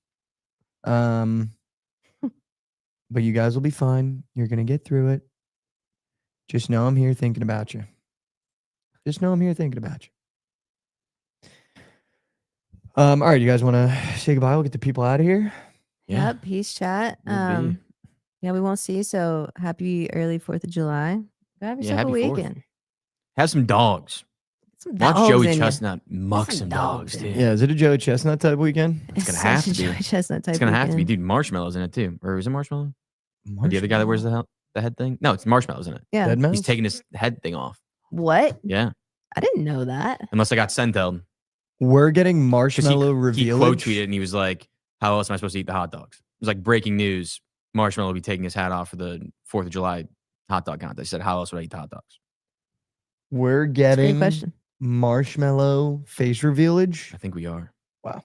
But you guys will be fine. You're gonna get through it. Just know I'm here thinking about you. Just know I'm here thinking about you. All right, you guys want to say goodbye? We'll get the people out of here. Yeah. Yep. Peace, chat. Would be. Yeah, we won't see you. So happy early 4th of July. Have Yeah, yourself a happy 4th. weekend. Have some dogs. Some Watch dogs Joey in ya. Chestnut muck Some some dogs dogs, in dude. Yeah, is it a Joey Chestnut type weekend? It's gonna have such to a be. Joey Chestnut type It's gonna have to be, weekend. dude. Marshmallow's in it too, or is it Marshmallow? Or the other guy that wears the head thing? No, it's Marshmallow's in it. Yeah. Dead mouse? He's taking his head thing off. What? Yeah, I didn't know that. unless I got sent out. We're getting 'Cause marshmallow he reveal. quote tweeted and he was like, "How else am I supposed to eat the hot dogs?" It was like breaking news. Marshmallow will be taking his hat off for the 4th of July hot dog contest. He said, "How else would I eat the hot dogs?" We're That's a great getting question. marshmallow face revealage. I think we are. Wow.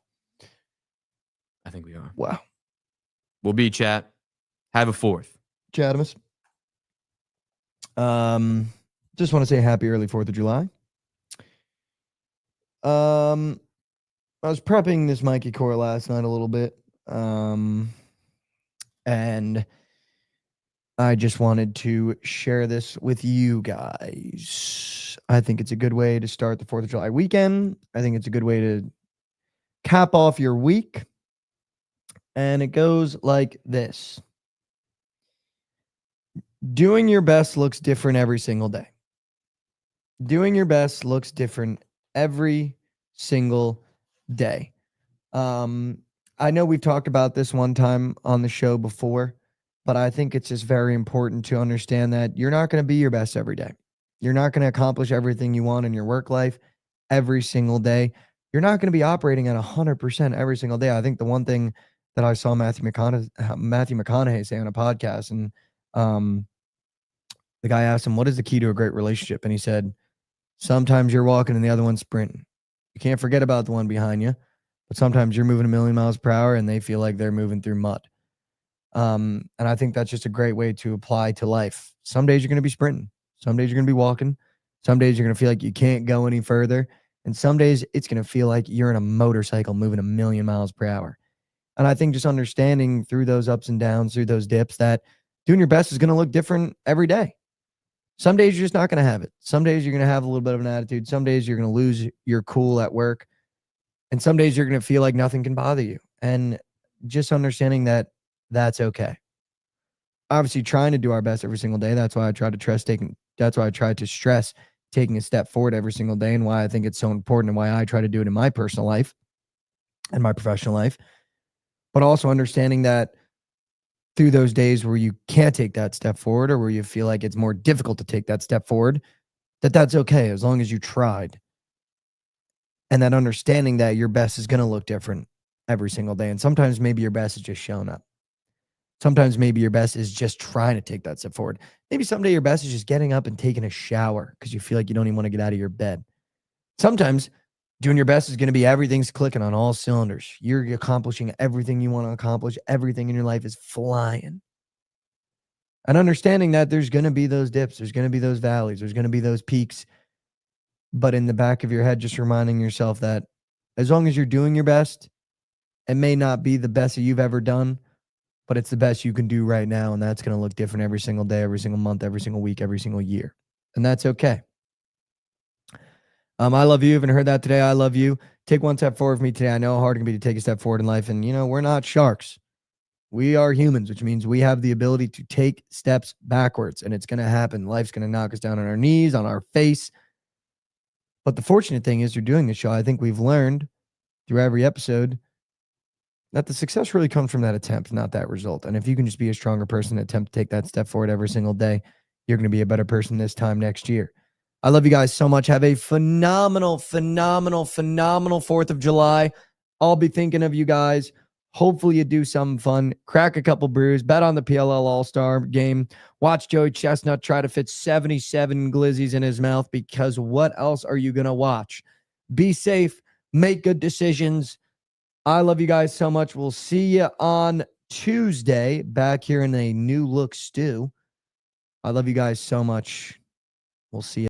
I think we are. Wow. We'll be chat. Have a 4th. Chatimus. Just want to say happy early 4th of July. I was prepping this Mikey core last night a little bit. And I just wanted to share this with you guys. I think it's a good way to start the 4th of July weekend. I think it's a good way to cap off your week. And it goes like this. Doing your best looks different every single day. Doing your best looks different every single day. I know we've talked about this one time on the show before, but I think it's just very important to understand that you're not going to be your best every day. You're not going to accomplish everything you want in your work life every single day. You're not going to be operating at 100% every single day. I think the one thing that I saw Matthew McConaughey say on a podcast, and the guy asked him, what is the key to a great relationship? And he said, sometimes you're walking and the other one's sprinting. You can't forget about the one behind you, but sometimes you're moving 1,000,000 miles per hour and they feel like they're moving through mud. And I think that's just a great way to apply to life. Some days you're going to be sprinting. Some days you're going to be walking. Some days you're going to feel like you can't go any further. And some days it's going to feel like you're in a motorcycle moving 1,000,000 miles per hour. And I think just understanding through those ups and downs, through those dips, that doing your best is going to look different every day. Some days you're just not going to have it. Some days you're going to have a little bit of an attitude. Some days you're going to lose your cool at work. And some days you're going to feel like nothing can bother you. And just understanding that that's okay. Obviously trying to do our best every single day. That's why I try to stress taking a step forward every single day, and why I think it's so important, and why I try to do it in my personal life and my professional life. But also understanding that through those days where you can't take that step forward, or where you feel like it's more difficult to take that step forward, that's okay as long as you tried. And that understanding that your best is going to look different every single day. And sometimes maybe your best is just showing up. Sometimes maybe your best is just trying to take that step forward. Maybe someday your best is just getting up and taking a shower because you feel like you don't even want to get out of your bed. Sometimes doing your best is going to be everything's clicking on all cylinders. You're accomplishing everything you want to accomplish. Everything in your life is flying. And understanding that there's going to be those dips. There's going to be those valleys. There's going to be those peaks. But in the back of your head, just reminding yourself that as long as you're doing your best, it may not be the best that you've ever done, but it's the best you can do right now. And that's going to look different every single day, every single month, every single week, every single year. And that's okay. I love you. You haven't heard that today. I love you. Take one step forward for me today. I know how hard it can be to take a step forward in life. And, we're not sharks. We are humans, which means we have the ability to take steps backwards. And it's going to happen. Life's going to knock us down on our knees, on our face. But the fortunate thing is through doing this show, I think we've learned through every episode that the success really comes from that attempt, not that result. And if you can just be a stronger person, attempt to take that step forward every single day, you're going to be a better person this time next year. I love you guys so much. Have a phenomenal 4th of July. I'll be thinking of you guys. Hopefully you do something fun. Crack a couple brews. Bet on the PLL All-Star game. Watch Joey Chestnut try to fit 77 glizzies in his mouth, because what else are you going to watch? Be safe. Make good decisions. I love you guys so much. We'll see you on Tuesday back here in a new look stew. I love you guys so much. We'll see you.